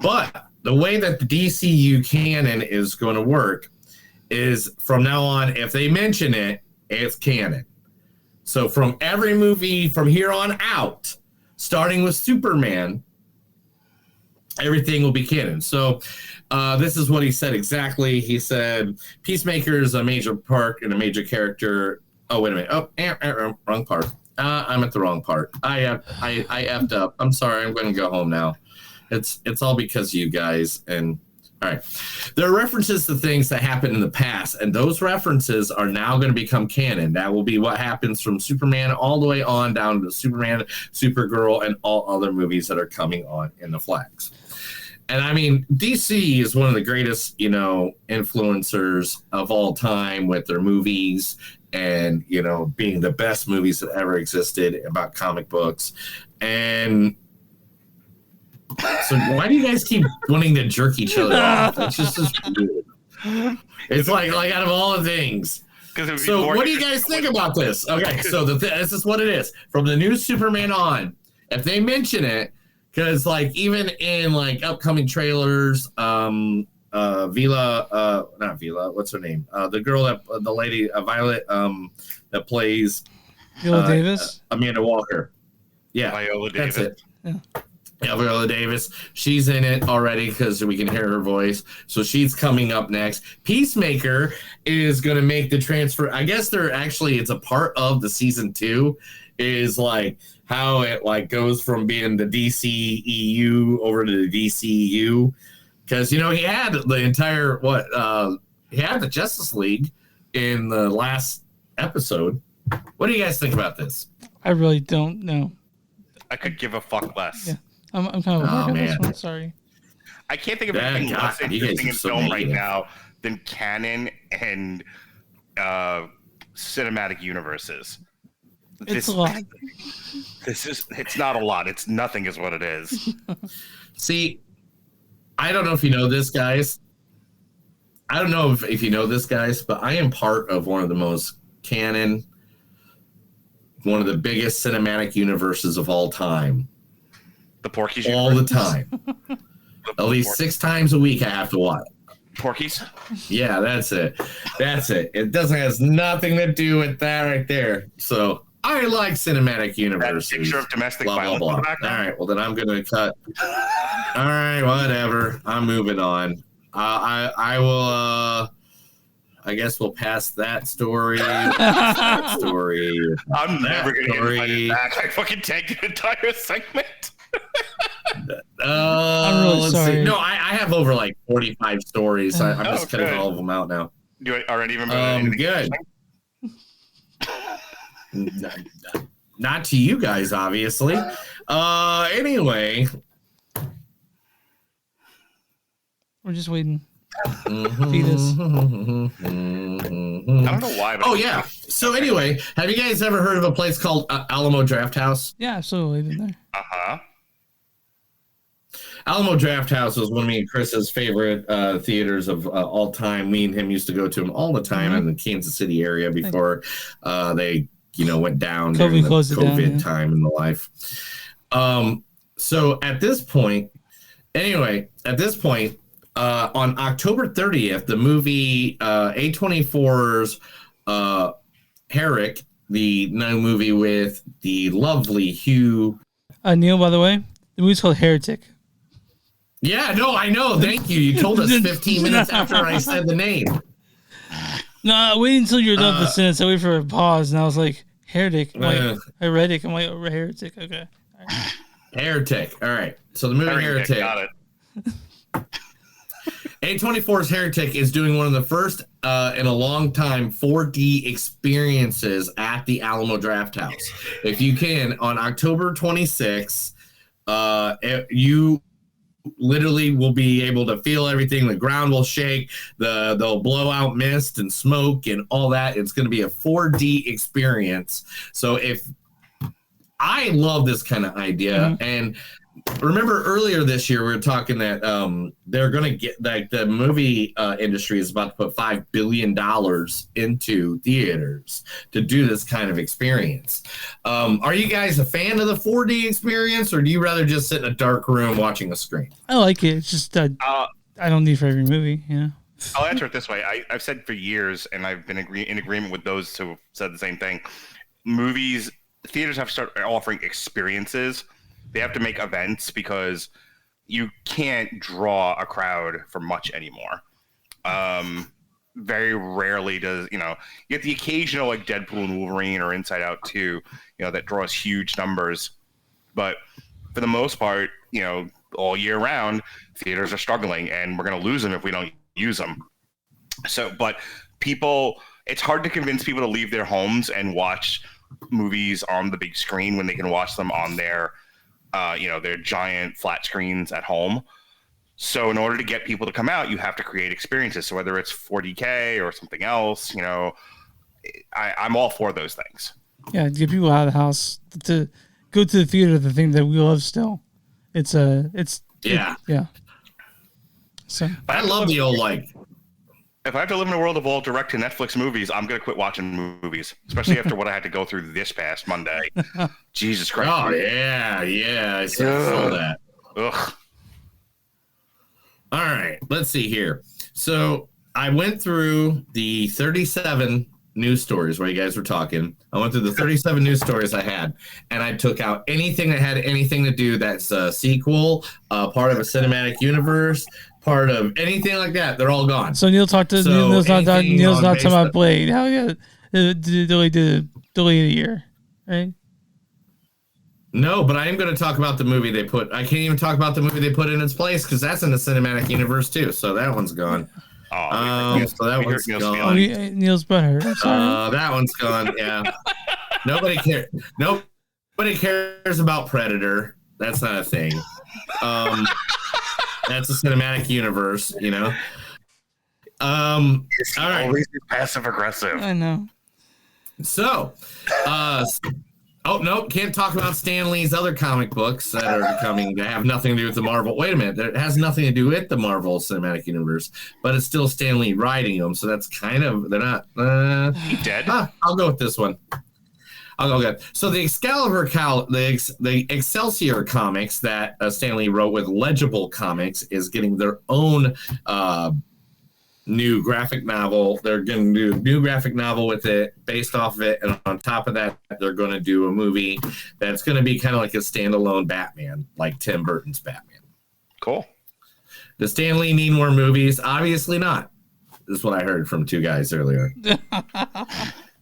But the way that the DCU canon is going to work is from now on, if they mention it, it's canon. So from every movie from here on out, starting with Superman, everything will be canon. So this is what he said exactly. He said, Peacemaker is a major part and a major character. Oh, wait a minute. Oh, wrong part. I'm at the wrong part. I effed up. I'm sorry. I'm going to go home now. It's all because of you guys. And all right. There are references to things that happened in the past, and those references are now going to become canon. That will be what happens from Superman all the way on down to Superman, Supergirl, and all other movies that are coming on in the flags. And I mean, DC is one of the greatest, influencers of all time with their movies and, being the best movies that ever existed about comic books. And so why do you guys keep wanting to jerk each other off? It's just weird. It's like out of all the things. So what do you guys think about this? Okay, so this is what it is. From the new Superman on, if they mention it, because even in upcoming trailers, not Vila, what's her name? The lady, Violet, that plays Viola Davis? Amanda Walker. Yeah, Viola Davis. That's it. Yeah, Viola Davis. She's in it already because we can hear her voice. So she's coming up next. Peacemaker is going to make the transfer. I guess it's a part of the season 2 is how it goes from being the DCEU over to the DCU. Because, he had the entire, he had the Justice League in the last episode. What do you guys think about this? I really don't know. I could give a fuck less. Yeah, I'm kind of on this one. Sorry. I can't think of anything less interesting in film right now than canon and cinematic universes. It's a lot. It's not a lot. It's nothing is what it is. See, I don't know if you know this, guys. I don't know if you know this, guys, but I am part of one of the most canon, one of the biggest cinematic universes of all time. The Porky's all universe? the time. At least 6 times a week I have to watch. Porky's? Yeah, that's it. That's it. It has nothing to do with that right there. So I like cinematic universes. That picture of domestic violence blah, in the blah. background? All right, well then I'm gonna cut. All right, whatever. I'm moving on. I will. I guess we'll pass that story. That story. I'm never gonna get invited back. I fucking tagged an entire segment. I'm really let's sorry. see. No, I have over like 45 stories. I'm just cutting all of them out now. You already remember good. Not to you guys, obviously. Anyway. We're just waiting. Fetus. I don't know why. But yeah. So anyway, have you guys ever heard of a place called Alamo Drafthouse? Yeah, absolutely. Been there. Uh-huh. Alamo Drafthouse was one of me and Chris's favorite theaters of all time. Me and him used to go to them all the time in the Kansas City area before they, went down during the COVID time in the life. So at this point, on October 30th, the movie A24's Herrick, the new movie with the lovely Hugh. Neil, by the way, the movie's called Heretic. Yeah, no, I know. Thank you. You told us 15 minutes after I said the name. No, wait until you're done with the sentence. I wait for a pause, and I was like, Heretic. I'm like, Heretic. I'm like, Heretic. Okay. All right. Heretic. All right. So the movie Heretic. Got it. A24's Heretic is doing one of the first in a long time 4D experiences at the Alamo Drafthouse. If you can, on October 26th, you literally will be able to feel everything. The ground will shake. They'll blow out mist and smoke and all that. It's going to be a 4D experience. So I love this kind of idea. And remember earlier this year, we were talking that they're going to get the movie industry is about to put $5 billion into theaters to do this kind of experience. Are you guys a fan of the 4D experience, or do you rather just sit in a dark room watching a screen? I like it. It's just I don't need for every movie. I'll answer it this way. I've said for years, and I've been in agreement with those who have said the same thing. Theaters have to start offering experiences. They have to make events because you can't draw a crowd for much anymore. Very rarely does, you get the occasional like Deadpool and Wolverine or Inside Out 2, that draws huge numbers. But for the most part, all year round, theaters are struggling, and we're going to lose them if we don't use them. So, but it's hard to convince people to leave their homes and watch movies on the big screen when they can watch them on their their giant flat screens at home. So in order to get people to come out, you have to create experiences. So whether it's 40K or something else, I'm all for those things. Yeah, to get people out of the house to go to the theater, the thing that we love still. So I love the old if I have to live in a world of all direct to Netflix movies, I'm going to quit watching movies, especially after what I had to go through this past Monday. Jesus Christ. Oh, yeah. I saw that. Ugh. All right. Let's see here. So I went through the 37 news stories where you guys were talking. I went through the 37 news stories I had, and I took out anything that had anything to do that's a sequel, part of a cinematic universe, part of anything like that. They're all gone. So Neil's not talking about Blade. How delayed a year, right? No, but I am going to talk about the movie they put. I can't even talk about the movie they put in its place because that's in the cinematic universe too. So that one's gone. So that one's gone. Neil's better. That one's gone. Yeah. Nobody cares. Nobody cares about Predator. That's not a thing. That's a cinematic universe, all right. Always passive aggressive. I know. So, Oh, no, can't talk about Stan Lee's other comic books that are coming that have nothing to do with the Marvel. Wait a minute, it has nothing to do with the Marvel Cinematic Universe, but it's still Stan Lee writing them, so that's kind of, they're not. He dead? I'll go with this one. I'll go good. So the Excalibur, the Excelsior comics that Stan Lee wrote with Legible Comics is getting their own new graphic novel. They're going to do a new graphic novel with it, based off of it, and on top of that, they're going to do a movie that's going to be kind of like a standalone Batman, like Tim Burton's Batman. Cool. Does Stan Lee need more movies? Obviously not. This is what I heard from two guys earlier.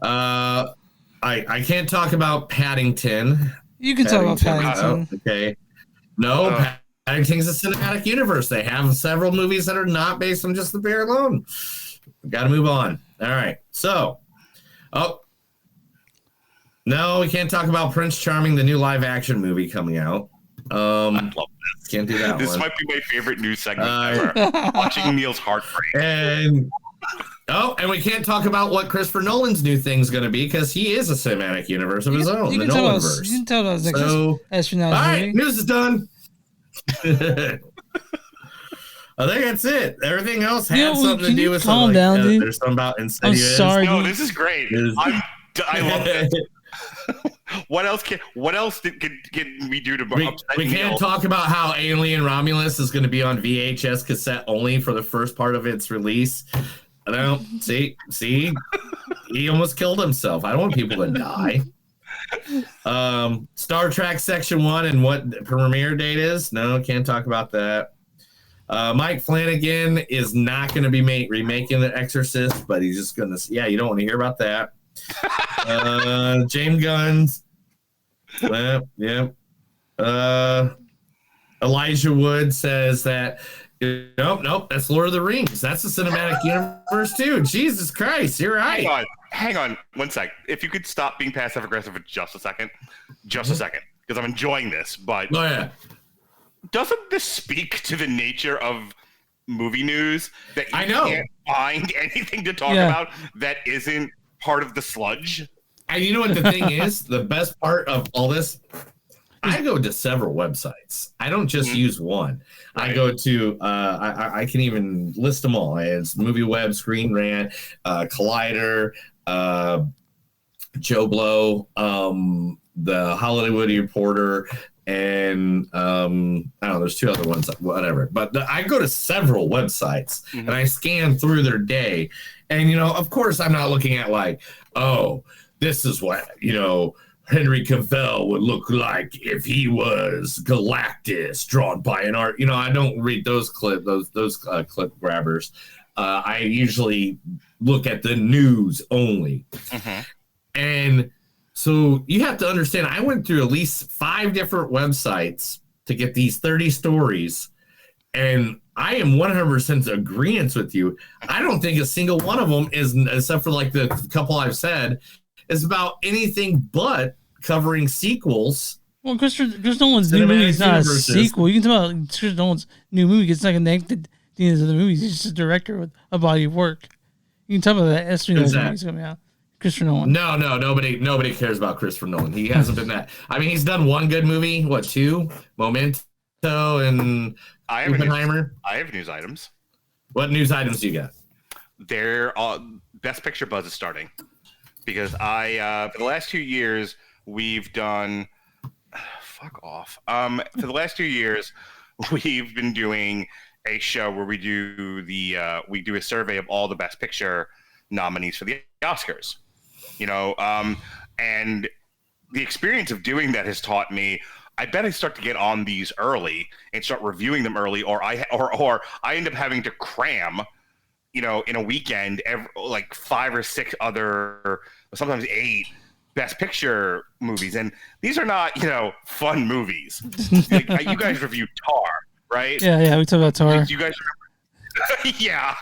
I can't talk about Paddington. You can talk about Paddington. Okay. No, Paddington's a cinematic universe. They have several movies that are not based on just the bear alone. Got to move on. All right. So, no, we can't talk about Prince Charming, the new live action movie coming out. I love this. Can't do that. This might be my favorite news segment ever. Watching Neil's heartbreak. And we can't talk about what Christopher Nolan's new thing's going to be because he is a cinematic universe of his own. You the can Nolanverse. You can tell us next astronaut. All right, news is done. I think that's it. Everything else had something to do with calm down, dude. There's something about Insidious. I'm sorry. No, this is great. I love this. What else can we do to we can't talk about how Alien Romulus is going to be on VHS cassette only for the first part of its release. I don't see he almost killed himself. I don't want people to die. Star Trek Section 1 and what premiere date is? No, can't talk about that. Mike Flanagan is not going to be remaking The Exorcist, but he's just going to. Yeah, you don't want to hear about that. James Gunn's. Yeah. Elijah Wood says that. Nope. That's Lord of the Rings. That's the cinematic universe too. Jesus Christ, you're right. Hang on 1 sec. If you could stop being passive aggressive for just a second, because I'm enjoying this. But doesn't this speak to the nature of movie news that you can't find anything to talk about that isn't part of the sludge? And you know what the thing is? The best part of all this, I go to several websites. I don't just use one. Right. I go to, I can even list them all. It's MovieWeb, Screen Rant, Collider, Joe Blow, the Hollywood Reporter, and I don't know, there's two other ones, whatever. But I go to several websites and I scan through their day. And, of course, I'm not looking at like, oh, this is what, Henry Cavill would look like if he was Galactus drawn by an art. I don't read those clip grabbers. I usually look at the news only. And so you have to understand, I went through at least 5 different websites to get these 30 stories. And I am 100% agreeant with you. I don't think a single one of them is, except for like the couple I've said, is about anything but covering sequels. Well, Chris Nolan's new movie is not a sequel. You can tell about Chris Nolan's new movie. It's not connected to the end of the movies. He's just a director with a body of work. You can tell about that astronaut movie's coming out. Christopher Nolan. No, nobody cares about Christopher Nolan. He hasn't been that. I mean, he's done one good movie. What, 2? Memento and Oppenheimer. I have news items. What news items do you got? Their Best Picture buzz is starting because for the last 2 years we've done. Fuck off. For the last 2 years, we've been doing a show where we do a survey of all the Best Picture nominees for the Oscars. And the experience of doing that has taught me. I bet I start to get on these early and start reviewing them early, or I end up having to cram, in a weekend, like 5 or 6 other, sometimes 8 Best Picture movies, and these are not, fun movies. Like, you guys reviewed Tar, right? Yeah, we talked about Tar. You guys remember? Yeah,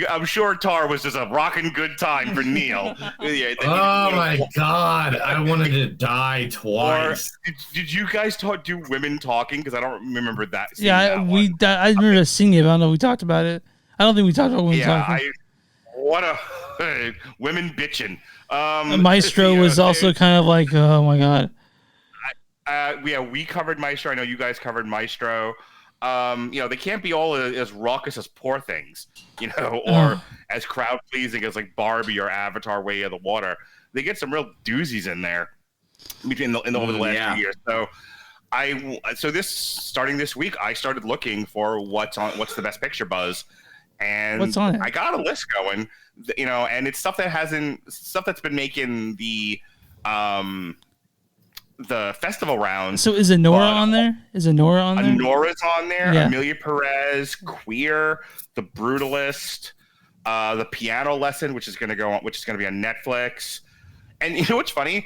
I'm sure Tar was just a rocking good time for Neil. Oh my God, I wanted to die twice. Or, did you guys do women talking? Because I don't remember that. Yeah, I remember singing it, but I don't know if we talked about it. I don't think we talked about women talking. I what a women bitching. Maestro was also kind of like, oh my god. We covered Maestro. I know you guys covered Maestro. They can't be all as raucous as Poor Things, or as crowd pleasing as like Barbie or Avatar: Way of the Water. They get some real doozies in there over the last few years. So starting this week, I started looking for what's the best picture buzz, and what's on it? I got a list going, and it's stuff that's been making the festival rounds. So is Nora on there? Is Nora on there? Nora's on there. Yeah. Amelia Perez, Queer, The Brutalist, The Piano Lesson, which is going to be on Netflix. And you know what's funny?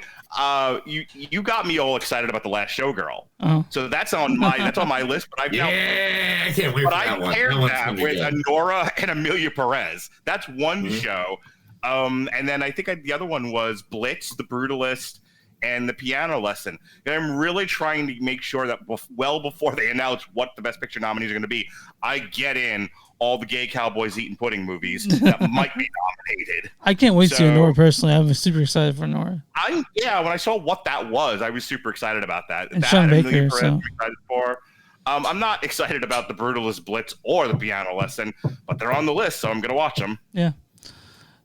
You got me all excited about The Last Showgirl. Oh. So that's on my list. But I can't wait for that one. I paired that with Nora and Amelia Perez. That's one show. And then I think the other one was Blitz, The Brutalist, and The Piano Lesson. And I'm really trying to make sure that well before they announce what the Best Picture nominees are going to be, I get in all the gay cowboys eating pudding movies that might be nominated. I can't wait to see Nora personally. I'm super excited for Nora. When I saw what that was, I was super excited about that. And Sean Baker, I'm excited for. I'm not excited about The Brutalist, Blitz, or The Piano Lesson, but they're on the list, so I'm going to watch them. Yeah.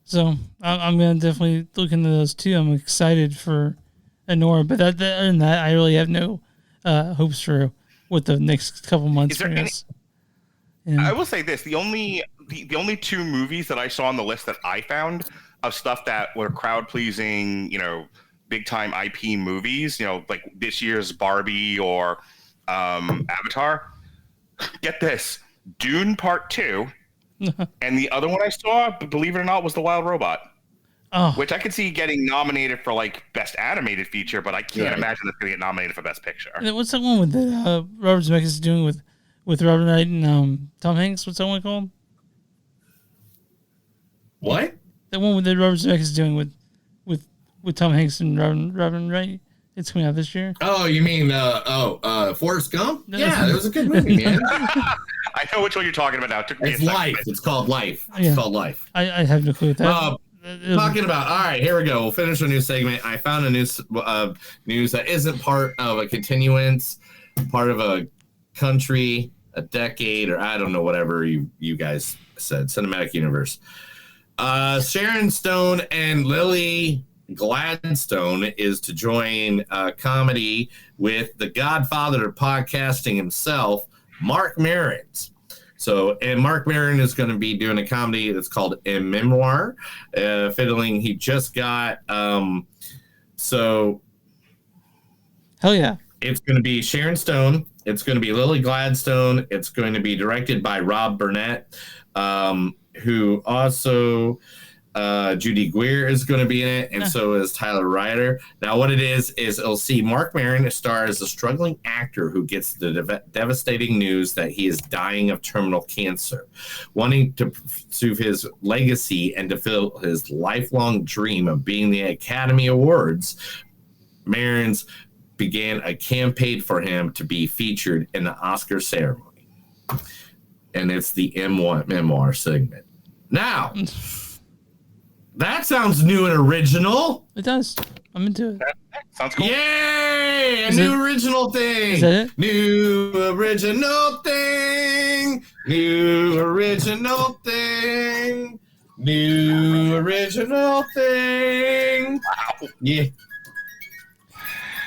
So I'm going to definitely look into those too. I'm excited for Nora, but other than that, I really have no hopes for what the next couple months bring us. I will say this: the only two movies that I saw on the list that I found of stuff that were crowd pleasing, big time IP movies, like this year's Barbie or Avatar. Get this: Dune Part 2, and the other one I saw, believe it or not, was The Wild Robot. Oh. Which I could see getting nominated for like Best Animated Feature, but I can't imagine it's going to get nominated for Best Picture. What's that one with Robert Zemeckis is doing with Robert Knight and Tom Hanks? What's that one called? What? That one that Robert Zemeckis is doing with Tom Hanks and Robert Knight. It's coming out this year. Oh, you mean Forrest Gump? Yeah, it was a good movie, man. I know which one you're talking about now. It's Life. It's called Life. Yeah. It's called Life. I have no clue what that. Talking about, all right, here we go. We'll finish a new segment. I found a news that isn't part of a continuance, part of a country, a decade, or I don't know, whatever you guys said, cinematic universe. Sharon Stone and Lily Gladstone is to join a comedy with the godfather of podcasting himself, Mark Maron. And Mark Maron is going to be doing a comedy that's called A Memoir. Fiddling, he just got. Hell yeah! It's going to be Sharon Stone. It's going to be Lily Gladstone. It's going to be directed by Rob Burnett, who also. Judy Greer is going to be in it, and so is Tyler Ryder. Now, what it is it'll see Mark Maron star as a struggling actor who gets the devastating news that he is dying of terminal cancer. Wanting to pursue his legacy and to fulfill his lifelong dream of being the Academy Awards, Maron's began a campaign for him to be featured in the Oscar ceremony. And it's the M1 memoir segment. Now... That sounds new and original. It does. I'm into it. Sounds cool. Yay! Original thing. Is that it? New original thing. New original thing. New original thing. Wow. Yeah.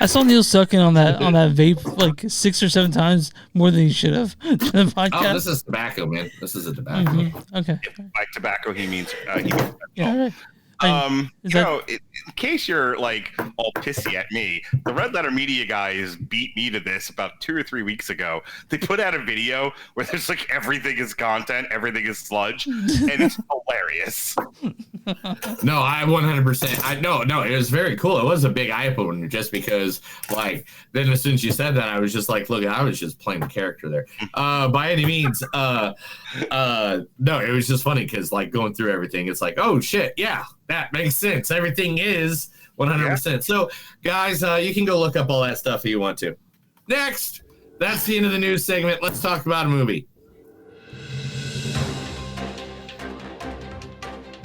I saw Neil sucking on that vape like 6 or 7 times more than he should have in the podcast. Oh, this is tobacco, man. This is a tobacco. Mm-hmm. Okay. By tobacco, he means yeah. In case you're like all pissy at me, the Red Letter Media guys beat me to this about 2 or 3 weeks ago. They put out a video where there's like everything is content, everything is sludge, and it's hilarious. No, I 100%. No, it was very cool. It was a big eye opener just because, like, then as soon as you said that, I was just like, look, I was just playing the character there. By any means, no, it was just funny because, like, going through everything, it's like, oh shit, yeah, that makes sense. Everything is 100%. Yeah. So, guys, you can go look up all that stuff if you want to. Next, that's the end of the news segment. Let's talk about a movie.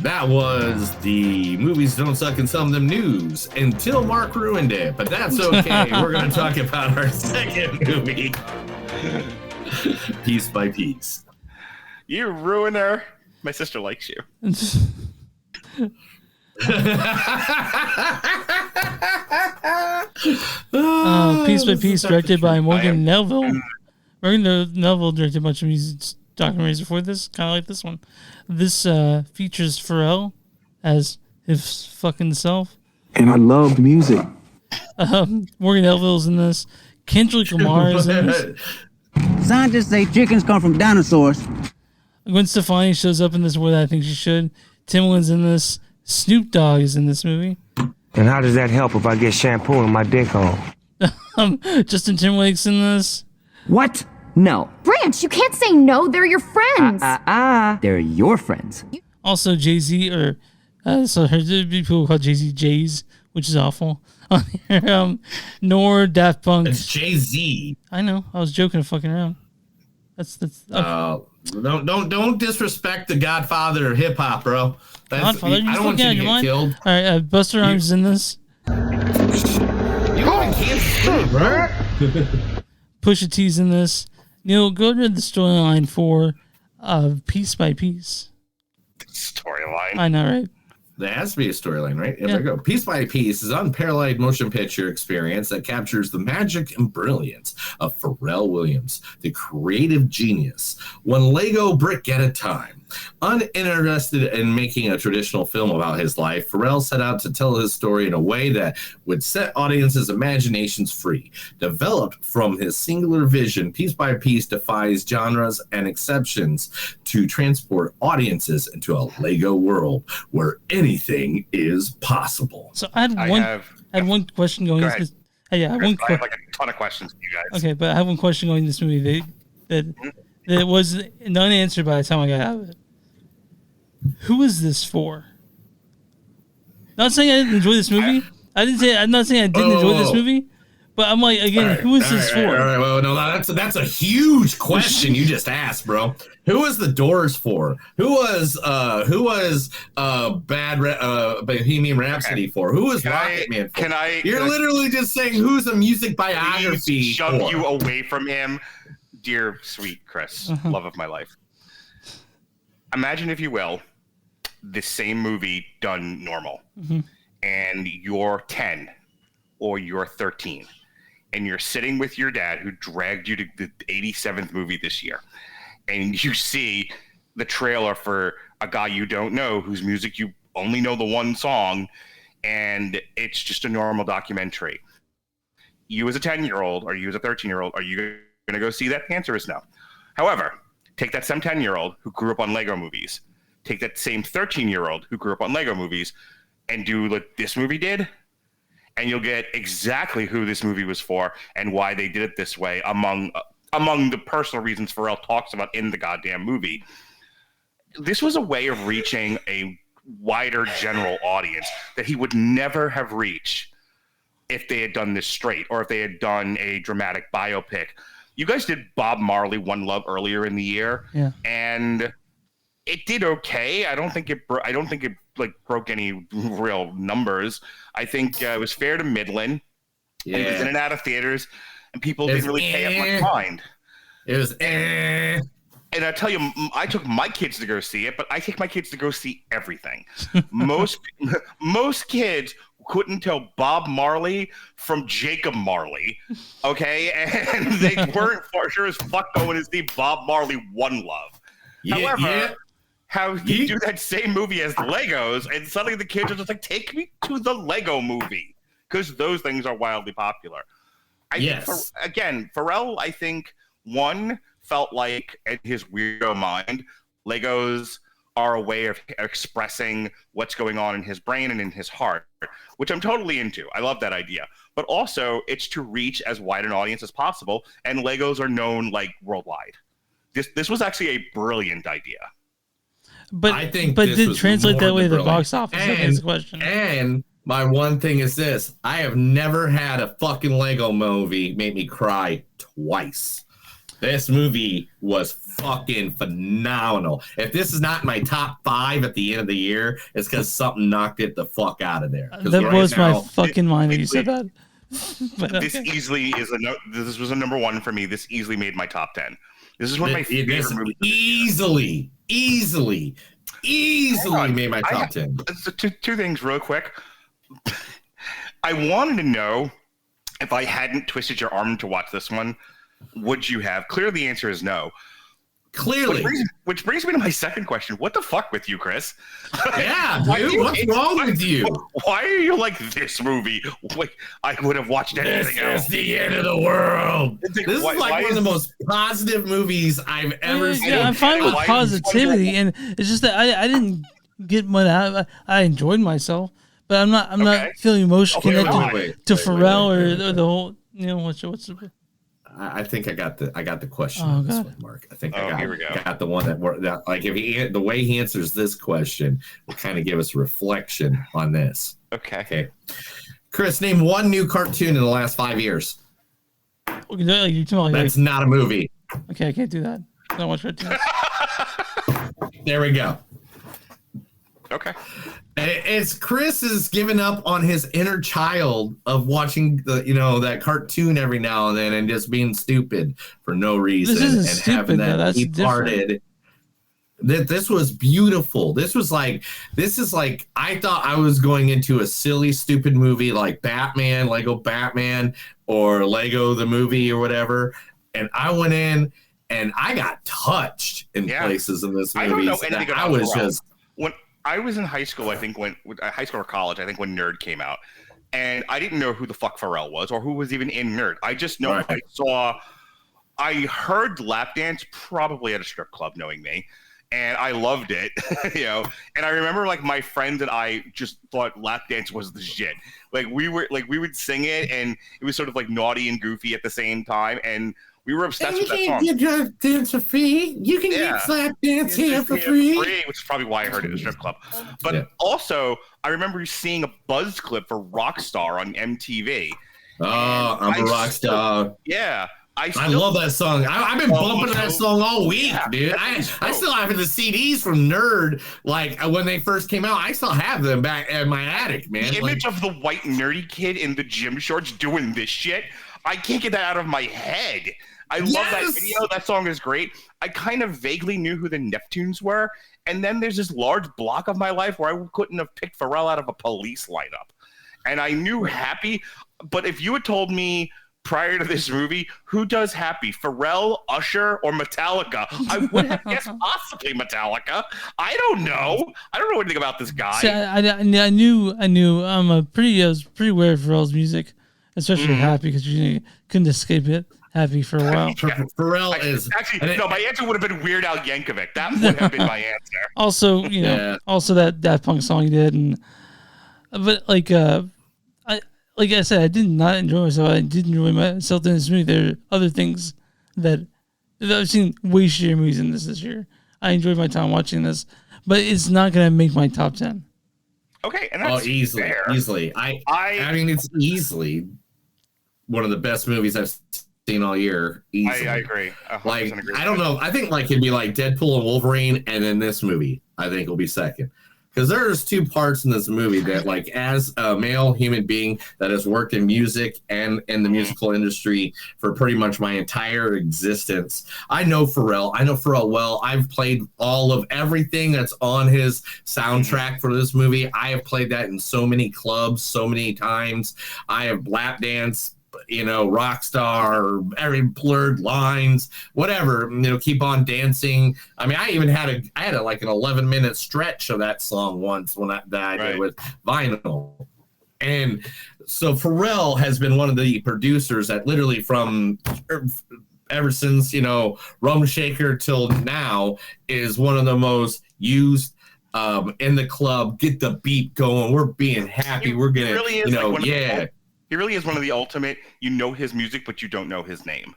That was the movies don't suck and some of them news until Mark ruined it, but that's okay. We're going to talk about our second movie, Piece by Piece. You ruiner. My sister likes you. Piece by Piece, directed by Morgan Neville. Morgan Neville directed a bunch of music documentaries before this, kind of like this one. This features Pharrell as his fucking self. And I loved music. Morgan Neville's in this. Kendrick Lamar is in this. Scientists say chickens come from dinosaurs. Gwen Stefani shows up in this more than I think she should. Timbaland's in this. Snoop Dogg is in this movie. And how does that help if I get shampoo in my dick hole? Justin Timberlake's in this. What? No. Branch, you can't say no. They're your friends. They're your friends. Also, Jay-Z, or so there's people call Jay-Z Jays, which is awful. Nor Daft Punk. It's Jay-Z. I know. I was joking fucking around. That's okay. Don't disrespect the Godfather of hip hop, bro. Godfather, I don't want you to get killed. All right, Busta Rhymes is in this. You live in Kansas City, bro. Pusha T's in this. Neil, go to the storyline for Piece by Piece. Storyline. I know, right? There has to be a storyline, right? Yeah. There we go. Piece by Piece is an unparalleled motion picture experience that captures the magic and brilliance of Pharrell Williams, the creative genius, one Lego brick at a time. Uninterested in making a traditional film about his life, Pharrell set out to tell his story in a way that would set audiences' imaginations free. Developed from his singular vision, Piece by Piece defies genres and exceptions to transport audiences into a Lego world where anything is possible. So I had one question going into this. Hey, I have like a ton of questions for you guys. Okay, but I have one question going into this movie that was unanswered by the time I got out of it. Who is this for? Not saying I didn't enjoy this movie. I'm not saying I didn't enjoy this movie. But I'm like, again, who is this for? All right, well, no, that's a huge question you just asked, bro. Who was the Doors for? Who was Bohemian Rhapsody for? Who was Rocket Man for? You're literally just saying who's a music biography shove for? you away from him, dear sweet Chris, love of my life. Imagine, if you will, the same movie done normal, and you're 10 or you're 13. And you're sitting with your dad who dragged you to the 87th movie this year. And you see the trailer for a guy you don't know whose music you only know the one song. And it's just a normal documentary. You as a 10-year-old or you as a 13-year-old, are you going to go see that? The answer is no. However, take that same 10-year-old who grew up on Lego movies. Take that same 13-year-old who grew up on Lego movies and do what this movie did. And you'll get exactly who this movie was for and why they did it this way among the personal reasons Pharrell talks about in the goddamn movie. This was a way of reaching a wider general audience that he would never have reached if they had done this straight or if they had done a dramatic biopic. You guys did Bob Marley, One Love earlier in the year, and it did okay. I don't think it broke any real numbers. I think it was fair to Midland. Yeah. And it was in and out of theaters, and people didn't really pay up much mind. It was And I tell you, I took my kids to go see it, but I take my kids to go see everything. Most kids couldn't tell Bob Marley from Jacob Marley, okay? And they weren't for sure as fuck going to see Bob Marley One Love. However, how you do that same movie as Legos, and suddenly the kids are just like, take me to the Lego movie, because those things are wildly popular. I think, Pharrell, I think, one, felt like, in his weirdo mind, Legos are a way of expressing what's going on in his brain and in his heart, which I'm totally into. I love that idea. But also, it's to reach as wide an audience as possible, and Legos are known, like, worldwide. This was actually a brilliant idea. I think did it translate that way to the box office? That's the question. And my one thing is this: I have never had a fucking Lego movie make me cry twice. This movie was fucking phenomenal. If this is not my top 5 at the end of the year, it's because something knocked it the fuck out of there. That blows my fucking mind that you said that. This easily is this was a number 1 for me. This easily made my top 10. This is one of my favorite movies. Easily made my top 10. Two things real quick. I wanted to know if I hadn't twisted your arm to watch this one, would you have? Clearly, the answer is no. Clearly. Which brings me to my second question. What the fuck with you, Chris? Yeah, dude. What's wrong with you? Why are you like this movie? Like, I would have watched anything else. This is the end of the world. This is like one of the most positive movies I've ever seen. Yeah, I'm fine with positivity, and it's just that I didn't get much out. I enjoyed myself, but I'm not feeling emotionally connected to Pharrell or the whole. What's the. I think I got the question on this one, Mark. I think here we go. Got the one that like if the way he answers this question will kind of give us a reflection on this. Okay. Chris, name one new cartoon in the last 5 years. That's not a movie. Okay, I can't do that. I don't watch cartoons. There we go. Okay. It's Chris is giving up on his inner child of watching that cartoon every now and then and just being stupid for no reason and having that deep-hearted. This was beautiful. This is like I thought I was going into a silly, stupid movie like Batman, Lego Batman, or Lego the movie or whatever, and I went in and I got touched in places in this movie. I don't know anything about Pharrell. When I was in high school, I think high school or college, I think when Nerd came out, and I didn't know who the fuck Pharrell was or who was even in Nerd. I just know I heard lap dance probably at a strip club, knowing me, and I loved it, And I remember like my friends and I just thought lap dance was the shit. Like we would sing it, and it was sort of like naughty and goofy at the same time, and we were obsessed with that song. You can get dance for free. You can get slap dance here for free. Which is probably why I heard it at a strip club. But also, I remember seeing a buzz clip for Rockstar on MTV. Oh, I'm a rock star. Yeah. I love that song. I've been bumping that song all week, dude. I still have the CDs from Nerd. Like when they first came out, I still have them back at my attic, man. The image of the white nerdy kid in the gym shorts doing this shit, I can't get that out of my head. I love that video. That song is great. I kind of vaguely knew who the Neptunes were. And then there's this large block of my life where I couldn't have picked Pharrell out of a Police lineup. And I knew Happy. But if you had told me prior to this movie, who does Happy? Pharrell, Usher, or Metallica? I would have guessed possibly Metallica. I don't know. I don't know anything about this guy. See, I knew. I was pretty aware of Pharrell's music, especially Happy, because you couldn't escape it. Happy for a while. Pharrell is actually no. My answer would have been Weird Al Yankovic. That would have been my answer. Also, also that Punk song he did, but like I said, I did not enjoy myself. I did enjoy myself in this movie. There are other things that I've seen way shittier movies than this year. I enjoyed my time watching this, but it's not gonna make my top 10. Okay, and that's easily. I mean, it's easily one of the best movies I've seen all year. Easily. I agree. Like, I don't know. I think like it'd be like Deadpool and Wolverine, and then this movie. I think will be second. Because there's two parts in this movie that, like, as a male human being that has worked in music and in the musical industry for pretty much my entire existence, I know Pharrell. I know Pharrell well. I've played all of everything that's on his soundtrack for this movie. I have played that in so many clubs, so many times. I have lap danced, Rockstar, every Blurred Lines, whatever, Keep on Dancing. I mean, I had like an 11-minute stretch of that song once when I did with vinyl. And so Pharrell has been one of the producers that literally from ever since, Rum Shaker till now is one of the most used in the club. Get the beat going. We're being happy. We're getting, really he really is one of the ultimate, his music, but you don't know his name.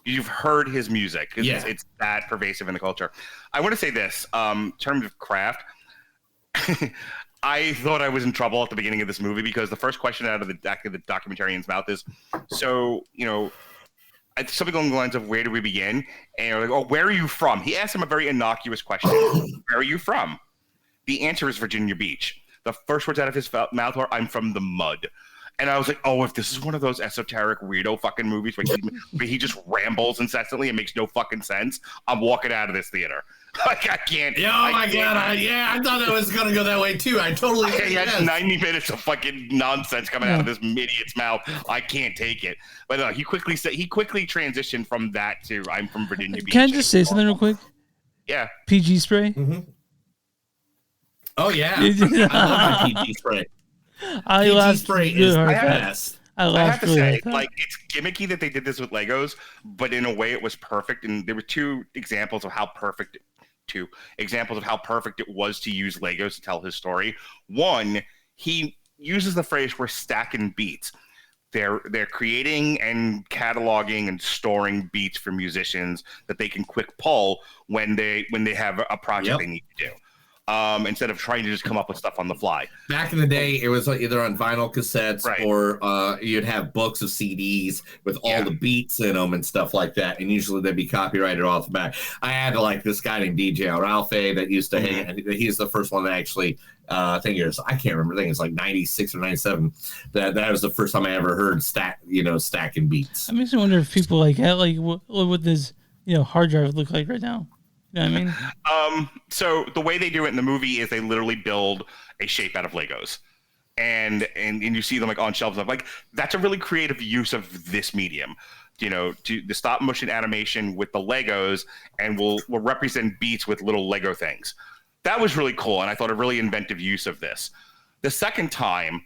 You've heard his music. It's that pervasive in the culture. I want to say this, in terms of craft, I thought I was in trouble at the beginning of this movie because the first question out of the documentarian's mouth is, so, something along the lines of where do we begin? And you're like, oh, where are you from? He asked him a very innocuous question. Where are you from? The answer is Virginia Beach. The first words out of his mouth are, I'm from the mud. And I was like, oh, if this is one of those esoteric weirdo fucking movies where he just rambles incessantly and makes no fucking sense, I'm walking out of this theater. Like, I can't. Yeah, oh my God. I thought it was going to go that way too. I totally. He had 90 minutes of fucking nonsense coming out of this idiot's mouth. I can't take it. But he quickly transitioned from that to I'm from Virginia Beach. Can I just say something real quick? Yeah. PG spray. Mm-hmm. Oh yeah, I love my PG spray. PG spray is the best. I have to say, like, it's gimmicky that they did this with Legos, but in a way it was perfect. And there were two examples of how perfect it was to use Legos to tell his story. One, he uses the phrase "we're stacking beats." They're creating and cataloging and storing beats for musicians that they can quick pull when they have a project they need to do. Instead of trying to just come up with stuff on the fly. Back in the day, it was either on vinyl cassettes or you'd have books of CDs with all the beats in them and stuff like that. And usually they'd be copyrighted off the back. I had this guy named DJ Ralph that used to hang. He's the first one that actually, I can't remember. I think it's like 96 or 97. That was the first time I ever heard stacking beats. I makes me wonder if people what would this hard drive look like right now. You know what I mean? So the way they do it in the movie is they literally build a shape out of Legos, and you see them like on shelves. Like, that's a really creative use of this medium, to the stop motion animation with the Legos, and we'll represent beats with little Lego things. That was really cool, and I thought a really inventive use of this. The second time,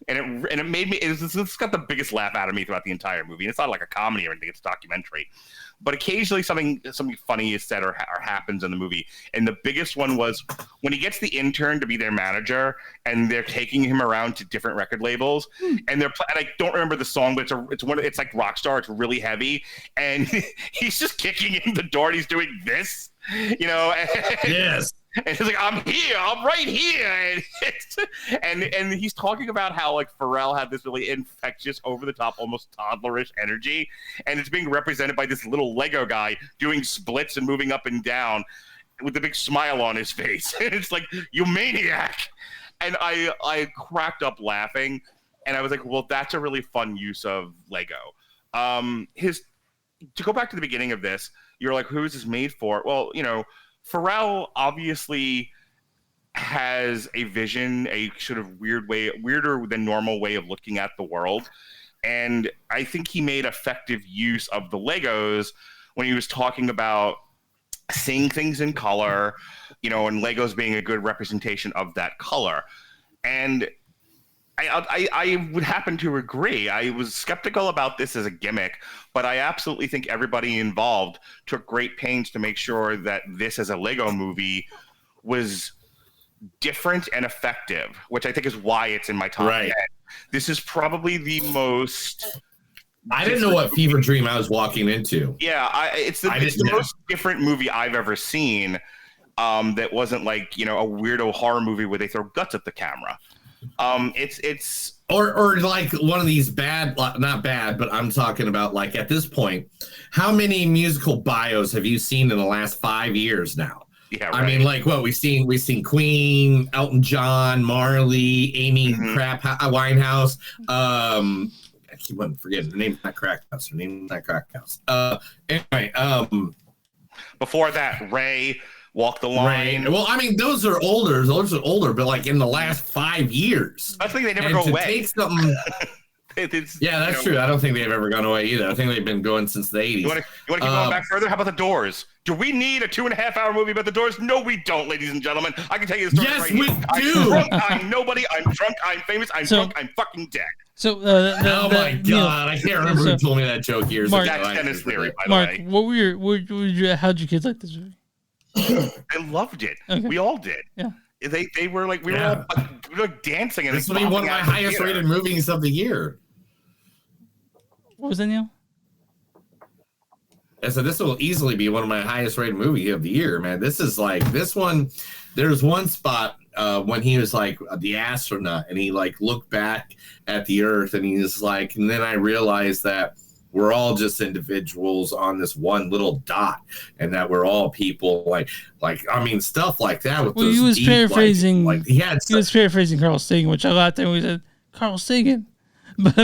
and it made me. It's got the biggest laugh out of me throughout the entire movie. And it's not like a comedy or anything; it's a documentary. But occasionally something funny is said or happens in the movie. And the biggest one was when he gets the intern to be their manager, and they're taking him around to different record labels, and I don't remember the song, but it's like Rockstar. It's really heavy, and he's just kicking in the door, and he's doing this, Yes. And he's like, I'm here, I'm right here. And he's talking about how like Pharrell had this really infectious, over the top, almost toddlerish energy. And it's being represented by this little Lego guy doing splits and moving up and down with a big smile on his face. And it's like, you maniac. And I cracked up laughing. And I was like, well, that's a really fun use of Lego. To go back to the beginning of this, you're like, who is this made for? Well, Pharrell obviously has a vision, a sort of weirder than normal way of looking at the world. And I think he made effective use of the Legos when he was talking about seeing things in color, and Legos being a good representation of that color. And I would happen to agree. I was skeptical about this as a gimmick, but I absolutely think everybody involved took great pains to make sure that this as a Lego movie was different and effective, which I think is why it's in my top 10. This is probably the most... I didn't know what fever dream I was walking into. Yeah, it's the most different movie I've ever seen that wasn't like, a weirdo horror movie where they throw guts at the camera. It's or like one of these not bad, but I'm talking about like at this point, how many musical bios have you seen in the last 5 years now? Yeah, right. I mean, like what we've seen Queen, Elton John, Marley, Amy Winehouse. I keep on forgetting her name's not Crackhouse. Anyway, before that, Ray. Walk the Line. Right. Well, I mean, those are older, but like in the last 5 years. I think they never go away. Take something. Yeah, that's true. I don't think they've ever gone away either. I think they've been going since the 80s. You want to keep going back further? How about The Doors? Do we need a 2.5-hour movie about The Doors? No, we don't, ladies and gentlemen. I can tell you the story right here. Yes, we do. I'm drunk, I'm nobody, I'm drunk, I'm famous, I'm drunk, I'm fucking dead. So, oh my God, I can't remember who told me that joke years ago. That's Dennis Leary, by the way. Mark, how'd your kids like this movie? They loved it. Okay. We all did. Yeah. They were like we were like dancing. And this will be one of my highest rated movies of the year. What was that, Neil? I said this will easily be one of my highest rated movie of the year, man. This is like this one. There's one spot when he was like the astronaut, and he like looked back at the Earth, and he was like, and then I realized that we're all just individuals on this one little dot, and that we're all people. Like I mean, stuff like that. With those he was deep, paraphrasing. he was paraphrasing Carl Sagan, which I got there. We said Carl Sagan, but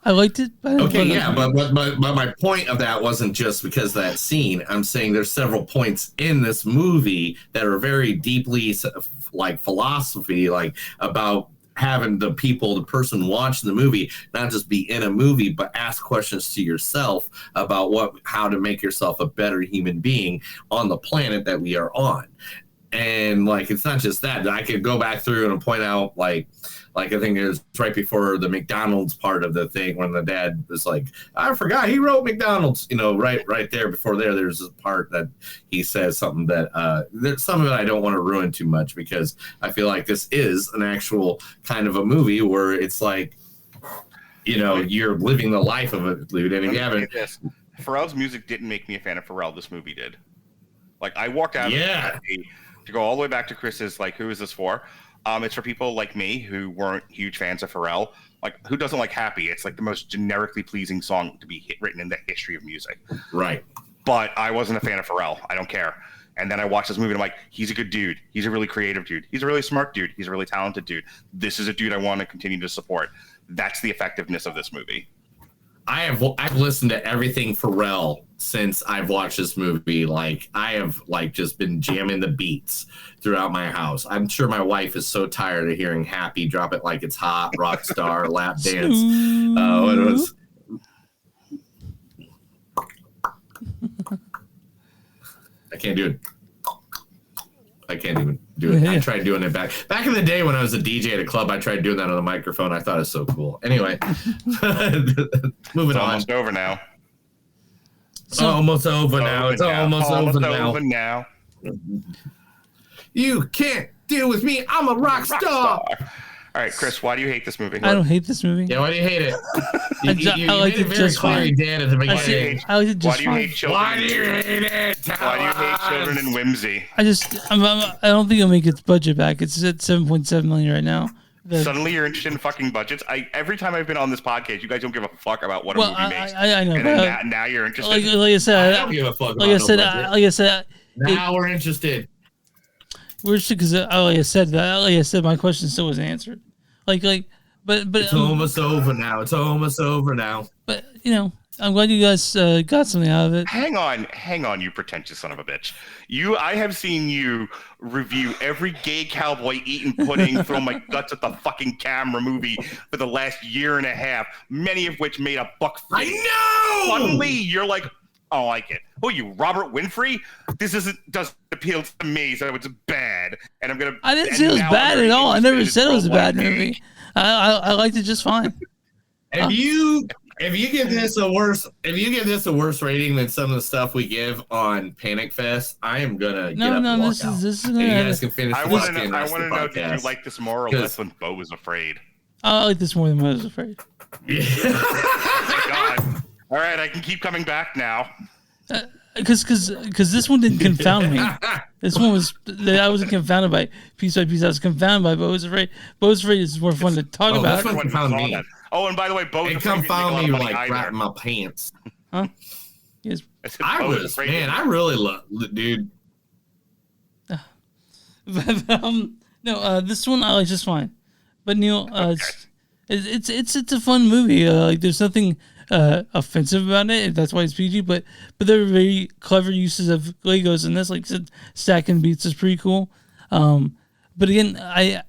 I liked it. But my point of that wasn't just because of that scene. I'm saying there's several points in this movie that are very deeply like philosophy, like about having the person watching the movie not just be in a movie, but ask questions to yourself about how to make yourself a better human being on the planet that we are on. And like, it's not just that. I could go back through and point out like I think it was right before the McDonald's part of the thing when the dad was like, I forgot he wrote McDonald's, right there before there's a part that he says something that there's some of it I don't want to ruin too much, because I feel like this is an actual kind of a movie where it's like, you're living the life of it, dude. And if you haven't, Pharrell's music didn't make me a fan of Pharrell. This movie did. Like, I walked out to go all the way back to Chris's, like, who is this for? It's for people like me who weren't huge fans of Pharrell. Like, who doesn't like Happy? It's like the most generically pleasing song to be written in the history of music. Right. But I wasn't a fan of Pharrell. I don't care. And then I watched this movie and I'm like, he's a good dude. He's a really creative dude. He's a really smart dude. He's a really talented dude. This is a dude I want to continue to support. That's the effectiveness of this movie. I've listened to everything Pharrell since I've watched this movie. Like, I have just been jamming the beats throughout my house. I'm sure my wife is so tired of hearing Happy, Drop It Like It's Hot, Rockstar, Lap Dance. What it was. I can't do it. I can't even do it. I tried doing it back in the day when I was a DJ at a club. I tried doing that on a microphone. I thought it was so cool. Anyway, moving on. Almost over now. It's almost over now. It's almost over now. You can't deal with me. I'm a rock star. All right, Chris, why do you hate this movie? I don't hate this movie. Yeah, why do you hate it? I like it just fine. Dan, at the beginning. I like it just fine. Why do you hate children? Why do you hate it? Why do you hate children and whimsy? I don't think it'll make its budget back. It's at $7.7 million right now. Suddenly you're interested in fucking budgets. Every time I've been on this podcast, you guys don't give a fuck about what a movie makes. I know. And then now you're interested. Like I said, I don't give a fuck about like I said. Now we're interested. We're interested because, like I said, my question still wasn't answered. But it's almost over now. It's almost over now. But I'm glad you guys got something out of it. Hang on, you pretentious son of a bitch. I have seen you review every gay cowboy eating pudding, throw my guts at the fucking camera movie for the last year and a half, many of which made $150. I know! Suddenly, you're like, I don't like it. Who are you, Robert Winfrey? This doesn't appeal to me, so it's bad. And I'm gonna. I didn't say it was bad at all. I never said it was a bad movie. I liked it just fine. If you give this a worse rating than some of the stuff we give on Panic Fest, I am gonna get up and walk out. This is and you guys can finish. I want to know. Did you like this more or less than Bo Was Afraid? I like this more than Bo Was Afraid. Yeah. Oh my God. All right, I can keep coming back now. Because this one didn't confound me. This one I wasn't confounded by piece by piece. I was confounded by Bo Was Afraid. Bo Was Afraid is more fun to talk about. This one confounded me. Oh, and by the way, Bo Was Afraid confounded me like wrapping my pants. Huh? Yes. I really love, dude. No, this one I like just fine. But Neil, it's a fun movie. There's nothing offensive about it. That's why it's PG. But there are very clever uses of Legos in this. Like stacking beats is pretty cool. But again, I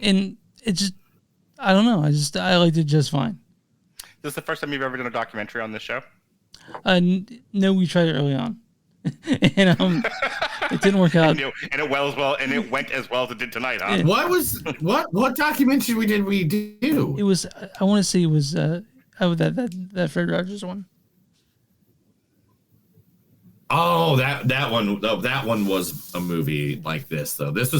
don't know. I liked it just fine. This is the first time you've ever done a documentary on this show? No, we tried it early on, and it didn't work out. And it went as well as it did tonight, huh? What documentary did we do? It was. I want to say it was that Fred Rogers one. Oh, that one was a movie like this though. That's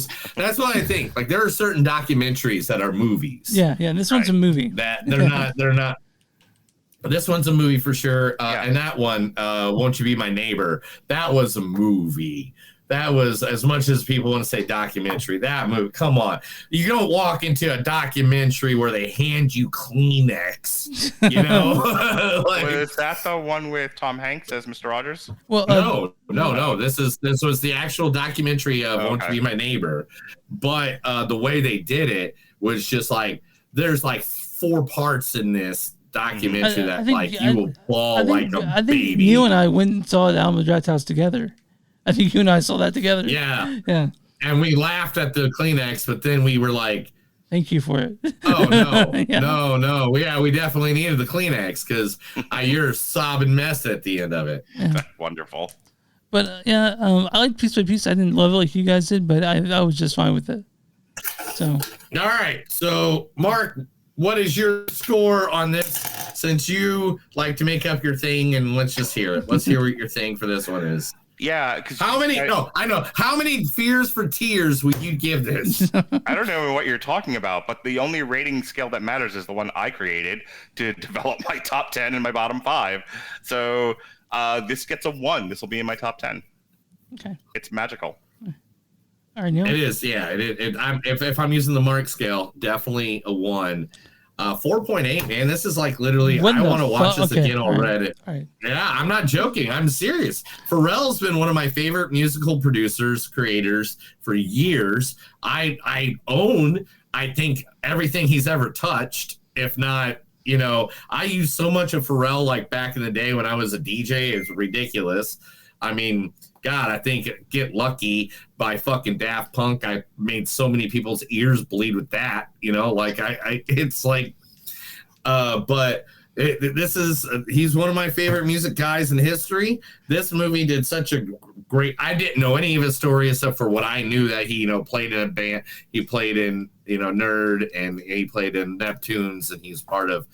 what I think. Like there are certain documentaries that are movies. Yeah. This one's a movie. That they're not. But this one's a movie for sure. And that one, Won't You Be My Neighbor? That was a movie. that was, as much as people want to say documentary, that movie, come on. You don't walk into a documentary where they hand you Kleenex, you know? Was that the one with Tom Hanks as Mr. Rogers? Well, no. This was the actual documentary of Won't You Be My Neighbor. But the way they did it was just like, there's like 4 parts in this documentary you will bawl like a baby. I think you and I went and saw the Alamo Drafthouse together. I think you and I saw that together. Yeah. Yeah. And we laughed at the Kleenex, but then we were like, thank you for it. Oh, no. Yeah. No. Yeah, we definitely needed the Kleenex because you're a sobbing mess at the end of it. Yeah. Wonderful. But I like Piece by Piece. I didn't love it like you guys did, but I was just fine with it. So. All right. So, Mark, what is your score on this? Since you like to make up your thing, and let's just hear it. Let's hear what your thing for this one is. Yeah, because how many? I know. How many Fears for Tears would you give this? I don't know what you're talking about, but the only rating scale that matters is the one I created to develop my top 10 and my bottom 5. So this gets a 1. This will be in my top 10. Okay, it's magical. All right, Neil. It is, yeah. If I'm using the Mark scale, definitely a 1. 4.8, man. This is like literally. I want to watch this again already. All right. Yeah, I'm not joking. I'm serious. Pharrell's been one of my favorite musical producers, creators for years. I own, I think, everything he's ever touched. If not, I used so much of Pharrell like back in the day when I was a DJ. It's ridiculous. I mean, God, I think Get Lucky by fucking Daft Punk. I made so many people's ears bleed with that, it's like, he's one of my favorite music guys in history. This movie did such a great, I didn't know any of his story except for what I knew that he, played in a band. He played in, Nerd, and he played in Neptunes, and he's part of,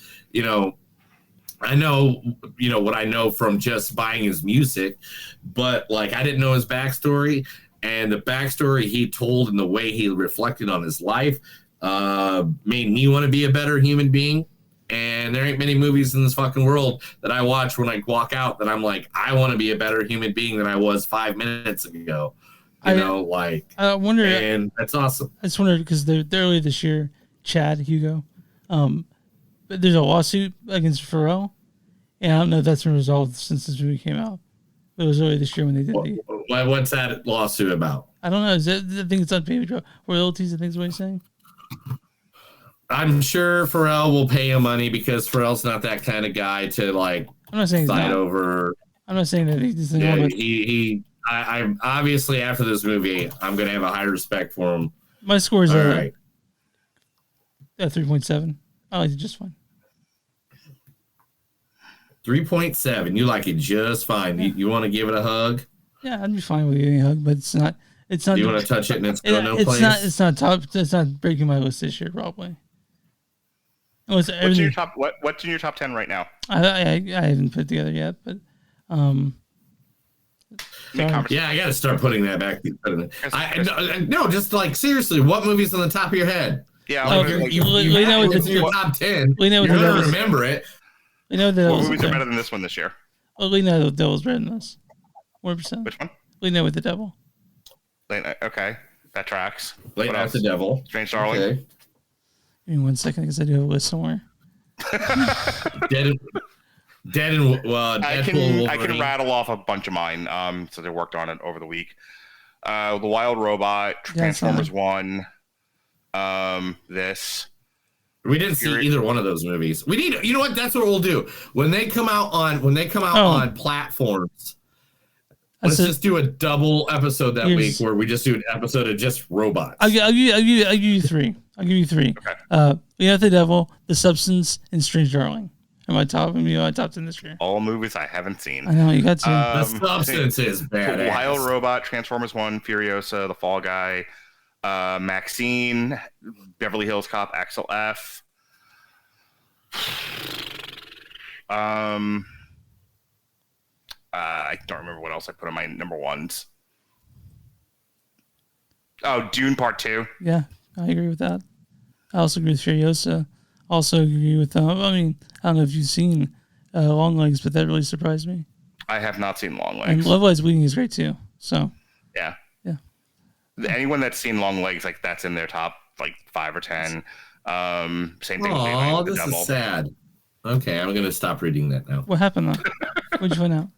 I know, what I know from just buying his music, but like I didn't know his backstory, and the backstory he told and the way he reflected on his life made me want to be a better human being. And there ain't many movies in this fucking world that I watch when I walk out that I'm like, I want to be a better human being than I was 5 minutes ago. I wonder, and that's awesome. I just wondered because earlier this year, Chad Hugo, but there's a lawsuit against Pharrell, and I don't know if that's been resolved since this movie came out. It was earlier this year when they did what's that lawsuit about? I don't know. I think it's unpaid royalties. I think is what he's saying. I'm sure Pharrell will pay him money because Pharrell's not that kind of guy to like I'm not saying fight over. I'm not saying that he's I'm obviously after this movie, I'm gonna have a high respect for him. My score is right. 3.7. I like it just fine. 3.7. You like it just fine. Yeah. You want to give it a hug? Yeah, I'd be fine with giving a hug, but it's not. It's not. You want to touch it and it's going no place? place? It's not top. It's not breaking my list this year, probably. What's in your top? What's in your top 10 right now? I haven't put it together yet, but yeah, I got to start putting that back. No, just like seriously, what movie's on the top of your head? Yeah, like you have it in your top 10. You're gonna remember it. What movies are better than this one this year? Oh, Leonardo with the Devil's better than this. 100%. Which one? Leonardo with the Devil. Okay, that tracks. Late Night with the Devil. Strange Darling. Okay. Give me 1 second because I do have a list somewhere. Dead and Deadpool. I can rattle off a bunch of mine. So they worked on it over the week. The Wild Robot, Transformers 1. This. We didn't see either one of those movies. We need, you know what? That's what we'll do when they come out on platforms. Let's just do a double episode that week where we just do an episode of just robots. I'll give you 3. I'll give you 3. Okay. We have The Devil, The Substance, and Strange Darling. My top 10 this year. All movies I haven't seen. I know you got to. The Substance is bad. Wild Robot, Transformers 1, Furiosa, The Fall Guy, Maxine, Beverly Hills Cop, Axel F. I don't remember what else I put on my number ones. Oh, Dune Part 2. Yeah, I agree with that. I also agree with Furiosa. Also agree with, I don't know if you've seen Long Legs, but that really surprised me. I have not seen Long Legs. And Love Lies Bleeding is great too. So. Yeah. Anyone that's seen Long Legs, like that's in their top like 5 or 10. Same thing. Oh, with this Devil. is sad. Okay, I'm gonna stop reading that now. What happened though? What'd you find out?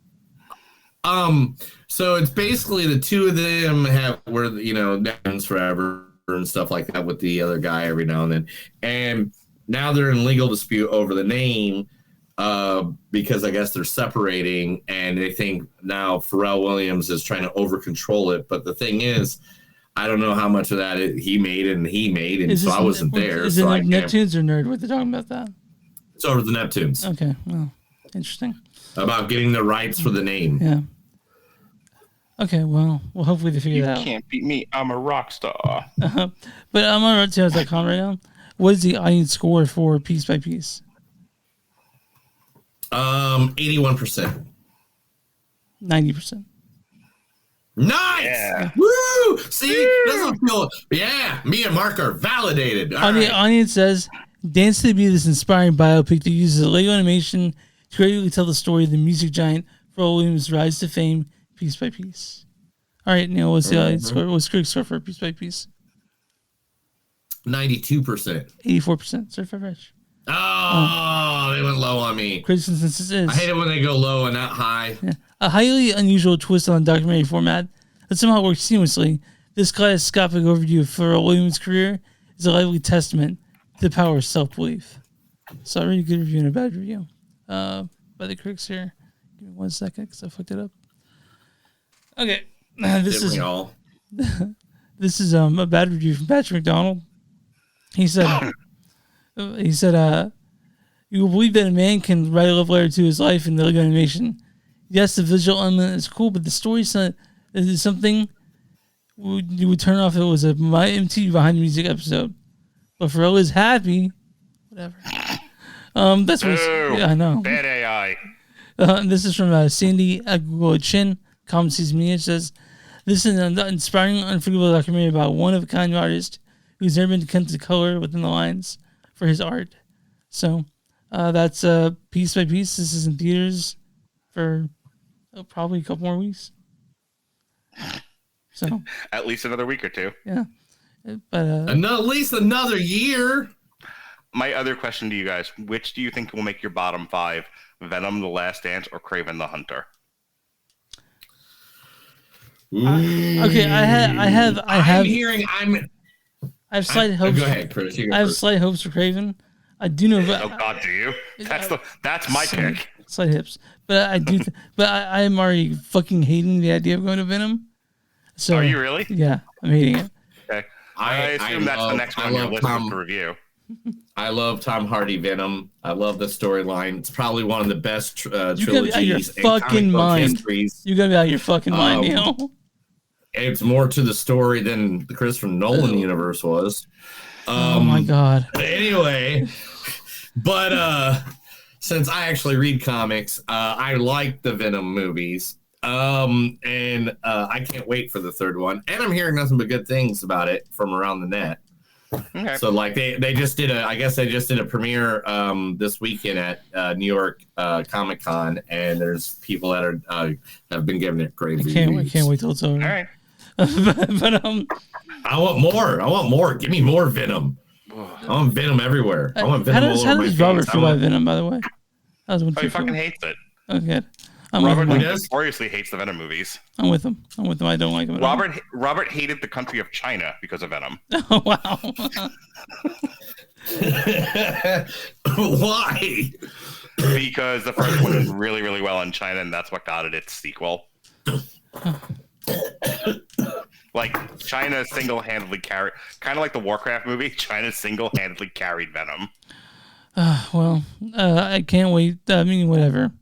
So it's basically the two of them were names forever and stuff like that with the other guy every now and then, and now they're in legal dispute over the name, because I guess they're separating, and they think now Pharrell Williams is trying to over control it. But the thing is, I don't know how much of that he made, and so I wasn't there. Is it like Neptunes or Nerd? What they're talking about that? It's over the Neptunes. Okay, well, interesting. About getting the rights for the name. Yeah. Okay, well, hopefully they figure You that out. can't beat me. I'm a rock star. But I'm on RottTales.com right now. What is the audience score for Piece by Piece? 81%. 90%. Nice! Yeah. Woo! See, doesn't feel. Yeah, me and Mark are validated. All The right. audience says, Dance to Be this inspiring biopic that uses Lego animation to creatively tell the story of the music giant Pharrell Williams' rise to fame piece by piece. All right, Neil, what's the audience score? What's Craig's score for Piece by Piece? 92%. 84%. Certified Rich. Oh, they went low on me. Craig's consensus is. I hate it when they go low and not high. Yeah. A highly unusual twist on documentary format that somehow works seamlessly. This kaleidoscopic overview of Pharrell Williams' career is a lively testament to the power of self-belief. So I read a good review and a bad review by the critics here. Give me 1 second because I fucked it up. Okay, this is a bad review from Patrick McDonald. He said, you will believe that a man can write a love letter to his life in the Lego animation. Yes, the visual element is cool, but the story is something you would turn off if it was a My MTV Behind the Music episode. But Pharrell is happy. Whatever. That's what I know. Bad AI. This is from Sandy Aguilera-Chin. Common Season Media. It says, this is an inspiring, unforgettable documentary about one-of-a-kind artist who's never been content to color within the lines for his art. So that's Piece by Piece. This is in theaters for probably a couple more weeks. So At least another week or two. yeah, but at least another year. My other question to you guys: which do you think will make your bottom 5? Venom: The Last Dance or Kraven the Hunter? Okay, I have slight hopes. Go ahead, Chris. I have slight hopes for Kraven. I do know. Oh God, do you? That's my pick. Slight hips, but I do. But I am already fucking hating the idea of going to Venom. So are you really? Yeah, I'm hating it. Okay. I assume that's the next one on your list to review. I love Tom Hardy Venom. I love the storyline. It's probably one of the best You gotta be trilogies out of your in fucking comic book mind. histories. You gotta be out of your fucking mind, you know. It's more to the story than the Christopher Nolan universe was. Oh my God. Anyway, but since I actually read comics, I like the Venom movies. And I can't wait for the third one. And I'm hearing nothing but good things about it from around the net. Okay. So like they just did a premiere this weekend at New York Comic Con, and there's people that are have been giving it great reviews. I can't wait till it's over. All right. but I want more. Give me more Venom. I want Venom everywhere. I want Venom all over my face. How does Robert feel about Venom, by the way? He fucking hates it. Okay. Robert notoriously hates the Venom movies. I'm with him. I don't like him at all. Robert hated the country of China because of Venom. Oh, wow. Why? Because the first one did really, really well in China, and that's what got it its sequel. Like, China single-handedly carried, kind of like the Warcraft movie, China single-handedly carried Venom. I can't wait. I mean, whatever.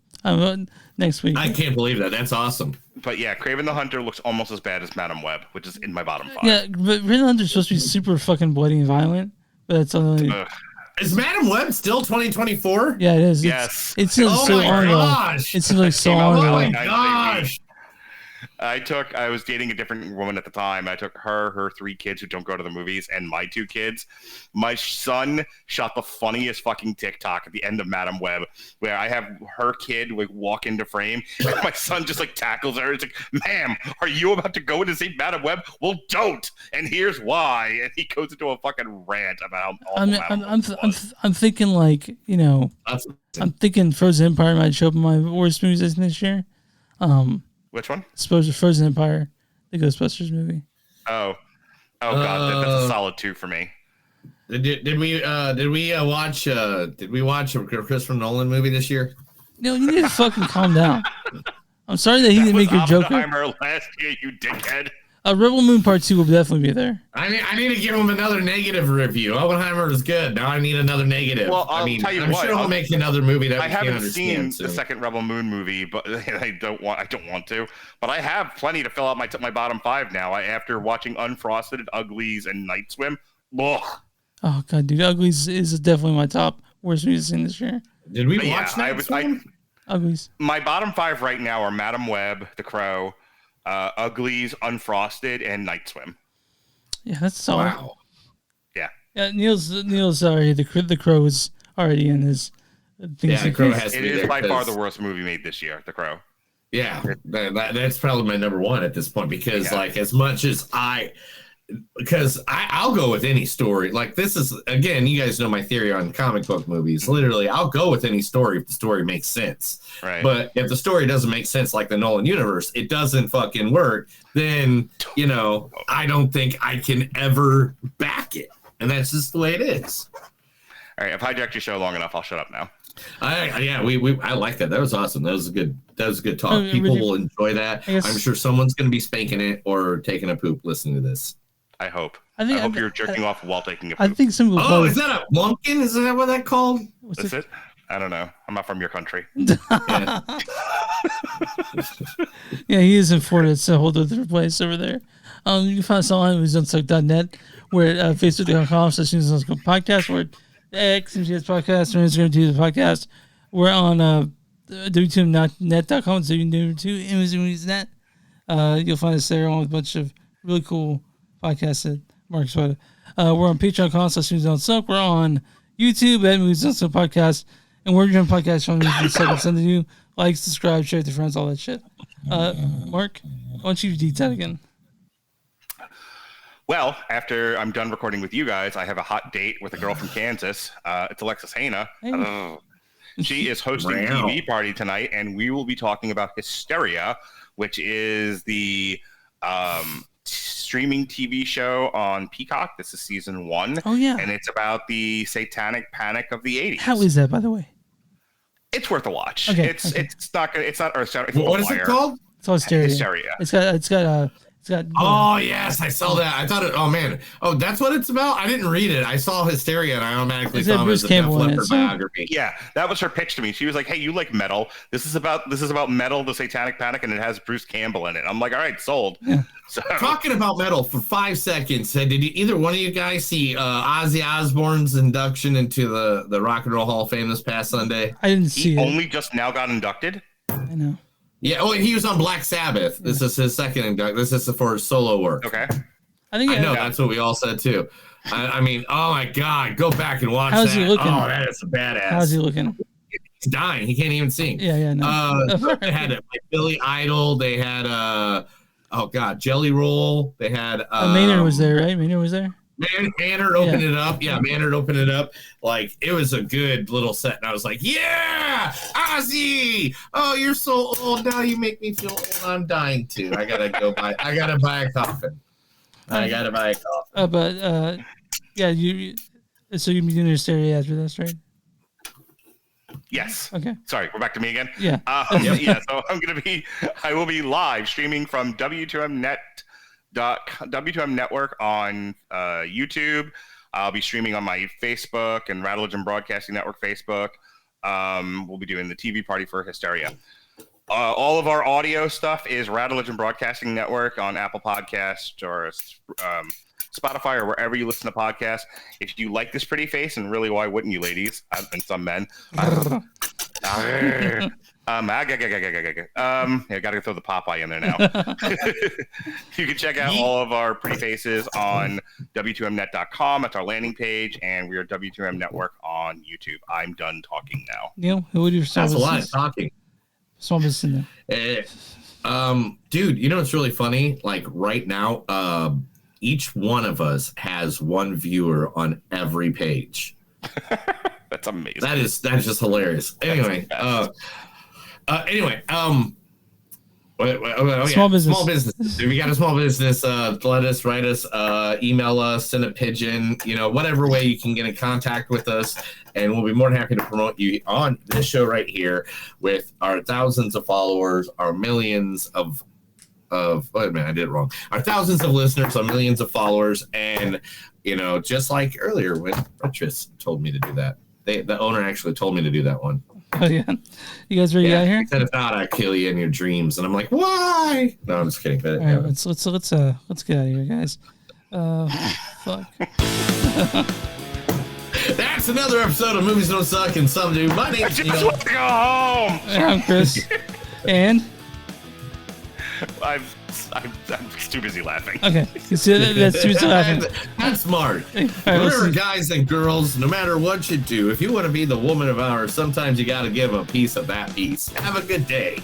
Next week. I can't believe that. That's awesome. But yeah, Kraven the Hunter looks almost as bad as Madam Web, which is in my bottom 5. Yeah, but Kraven the Hunter is supposed to be super fucking bloody and violent, but that's only. Is Madam Web still 2024? Yeah, it is. Yes. It seems so long ago. It seems like so long ago. Oh my gosh. I was dating a different woman at the time. I took her 3 kids who don't go to the movies, and my 2 kids. My son shot the funniest fucking TikTok at the end of Madam Web, where I have her kid like walk into frame, and my son just like tackles her. It's like, "Ma'am, are you about to go in to see Madam Web? Well, don't. And here's why." And he goes into a fucking rant about how awful I'm thinking like, you know, I'm thinking Frozen Empire might show up in my worst movies this year. Which one? Frozen Empire, the Ghostbusters movie. Oh god, that's a solid 2 for me. Did we watch a Christopher Nolan movie this year? No, you need to fucking calm down. I'm sorry that he didn't make your Joker. Oppenheimer last year, you dickhead. Rebel Moon Part 2 will definitely be there. I need to give him another negative review. Oppenheimer is good. Now I need another negative. Well, I'm sure he'll make another movie that I we can't haven't understand. seen the second Rebel Moon movie, but I don't want to. But I have plenty to fill out my bottom 5 now. After watching Unfrosted, Uglies, and Night Swim. Ugh. Oh god, dude, Uglies is definitely my top worst movie seen this year. Did we watch Night Swim? Uglies. My bottom 5 right now are Madam Web, The Crow, Uglies, Unfrosted, and Night Swim. Yeah, that's solid. Wow. Yeah. Yeah, Neil's sorry. The Crow is already in his. The Crow has. It is by far the worst movie made this year. The Crow. Yeah, that's probably my number 1 at this point because like as much as I'll go with any story. Like this is again, you guys know my theory on comic book movies. Literally, I'll go with any story if the story makes sense. Right. But if the story doesn't make sense, like the Nolan universe, it doesn't fucking work. Then I don't think I can ever back it, and that's just the way it is. All right, I've hijacked your show long enough. I'll shut up now. I like that. That was awesome. That was a good talk. People will enjoy that. I'm sure someone's going to be spanking it or taking a poop listening to this. I hope. I hope you're jerking off while taking a poop. I think some people. Oh, is that a lumpkin? Is that what that called? That's it? I don't know. I'm not from your country. Yeah, he is in Florida. It's a whole other place over there. You can find us online at unsuck.net. We're at facebook.com/podcast. We're at XMGS Podcast. We're Instagram to the podcast. We're on w2net.com. So you can do 2 Movies.net. You'll find us there along with a bunch of really cool podcasts that Mark's We're on patreon.com/movies.suck. We're on YouTube at Movies Don't Suck Podcast. And we're doing podcasts from Movies Don't Suck. Send to you. Like, subscribe, share with your friends, all that shit. Mark, why don't you detail that again? Well, after I'm done recording with you guys, I have a hot date with a girl from Kansas. It's Alexis Hana. Hey. She is hosting a TV party tonight, and we will be talking about Hysteria, which is the streaming TV show on Peacock. This is season 1. Oh, yeah. And it's about the satanic panic of the 80s. How is that, by the way? It's worth a watch. Okay, it's not Earthshatter. What is it called? It's called Hysteria. Hysteria. It's got. Oh yes, I saw that. I thought it. Oh man. Oh, that's what it's about. I didn't read it. I saw Hysteria, and I automatically thought it was a Def Leppard biography. Yeah, that was her pitch to me. She was like, "Hey, you like metal? This is about metal, the Satanic Panic, and it has Bruce Campbell in it." I'm like, "All right, sold." Yeah. So, talking about metal for 5 seconds. Did either one of you guys see Ozzy Osbourne's induction into the Rock and Roll Hall of Fame this past Sunday? I didn't see it. Only just now got inducted. I know. Yeah, oh, he was on Black Sabbath. This is his second induction. This is for his solo work. Okay. I know that's what we all said too. I mean, oh my God, go back and watch that. How's he looking? Oh, that is badass. How's he looking? He's dying. He can't even sing. Yeah, no. They had like Billy Idol. They had Jelly Roll. They had Maynard was there, right? Maynard was there. Maynard opened it up. Yeah, Maynard opened it up. Like, it was a good little set. And I was like, yeah, Ozzy. Oh, you're so old. Now you make me feel old. I'm dying too. I got to buy a coffin. So you'll be doing Hysteria after this, right? Yes. Okay. Sorry, we're back to me again. Yeah. So I will be live streaming from W2M Network on YouTube. I'll be streaming on my Facebook and Radulich and Broadcasting Network Facebook. We'll be doing the TV party for Hysteria. All of our audio stuff is Radulich and Broadcasting Network on Apple Podcasts or Spotify or wherever you listen to podcasts. If you like this pretty face, and really, why wouldn't you, ladies and some men? Yeah, gotta throw the Popeye in there now. You can check out all of our pretty faces on W2Mnet.com. That's our landing page, and we are W2M Network on YouTube. I'm done talking now. Neil, who would your small That's business? a lot of talking. Small business in there. Dude, you know what's really funny? Like right now, each one of us has one viewer on every page. That's amazing. That is just hilarious. Anyway, Small business. Small business. If you got a small business, let us, write us, email us, send a pigeon, whatever way you can get in contact with us. And we'll be more than happy to promote you on this show right here with our thousands of followers, our millions of wait a minute, I did it wrong. Our thousands of listeners, our millions of followers. And, just like earlier when Retris told me to do that. The owner actually told me to do that one. Oh yeah, you guys ready to get out of here? He said, if not, I'll kill you in your dreams, and I'm like, why? No, I'm just kidding. But, all right, let's get out of here, guys. Fuck. That's another episode of Movies Don't Suck and Some Do. My name's Neil. I just want to go home. And I'm Chris. And I'm too busy laughing. Okay, that's too busy laughing. That's smart. Right, Remember, guys and girls, no matter what you do, if you want to be the woman of ours, sometimes you got to give them a piece of that piece. Have a good day.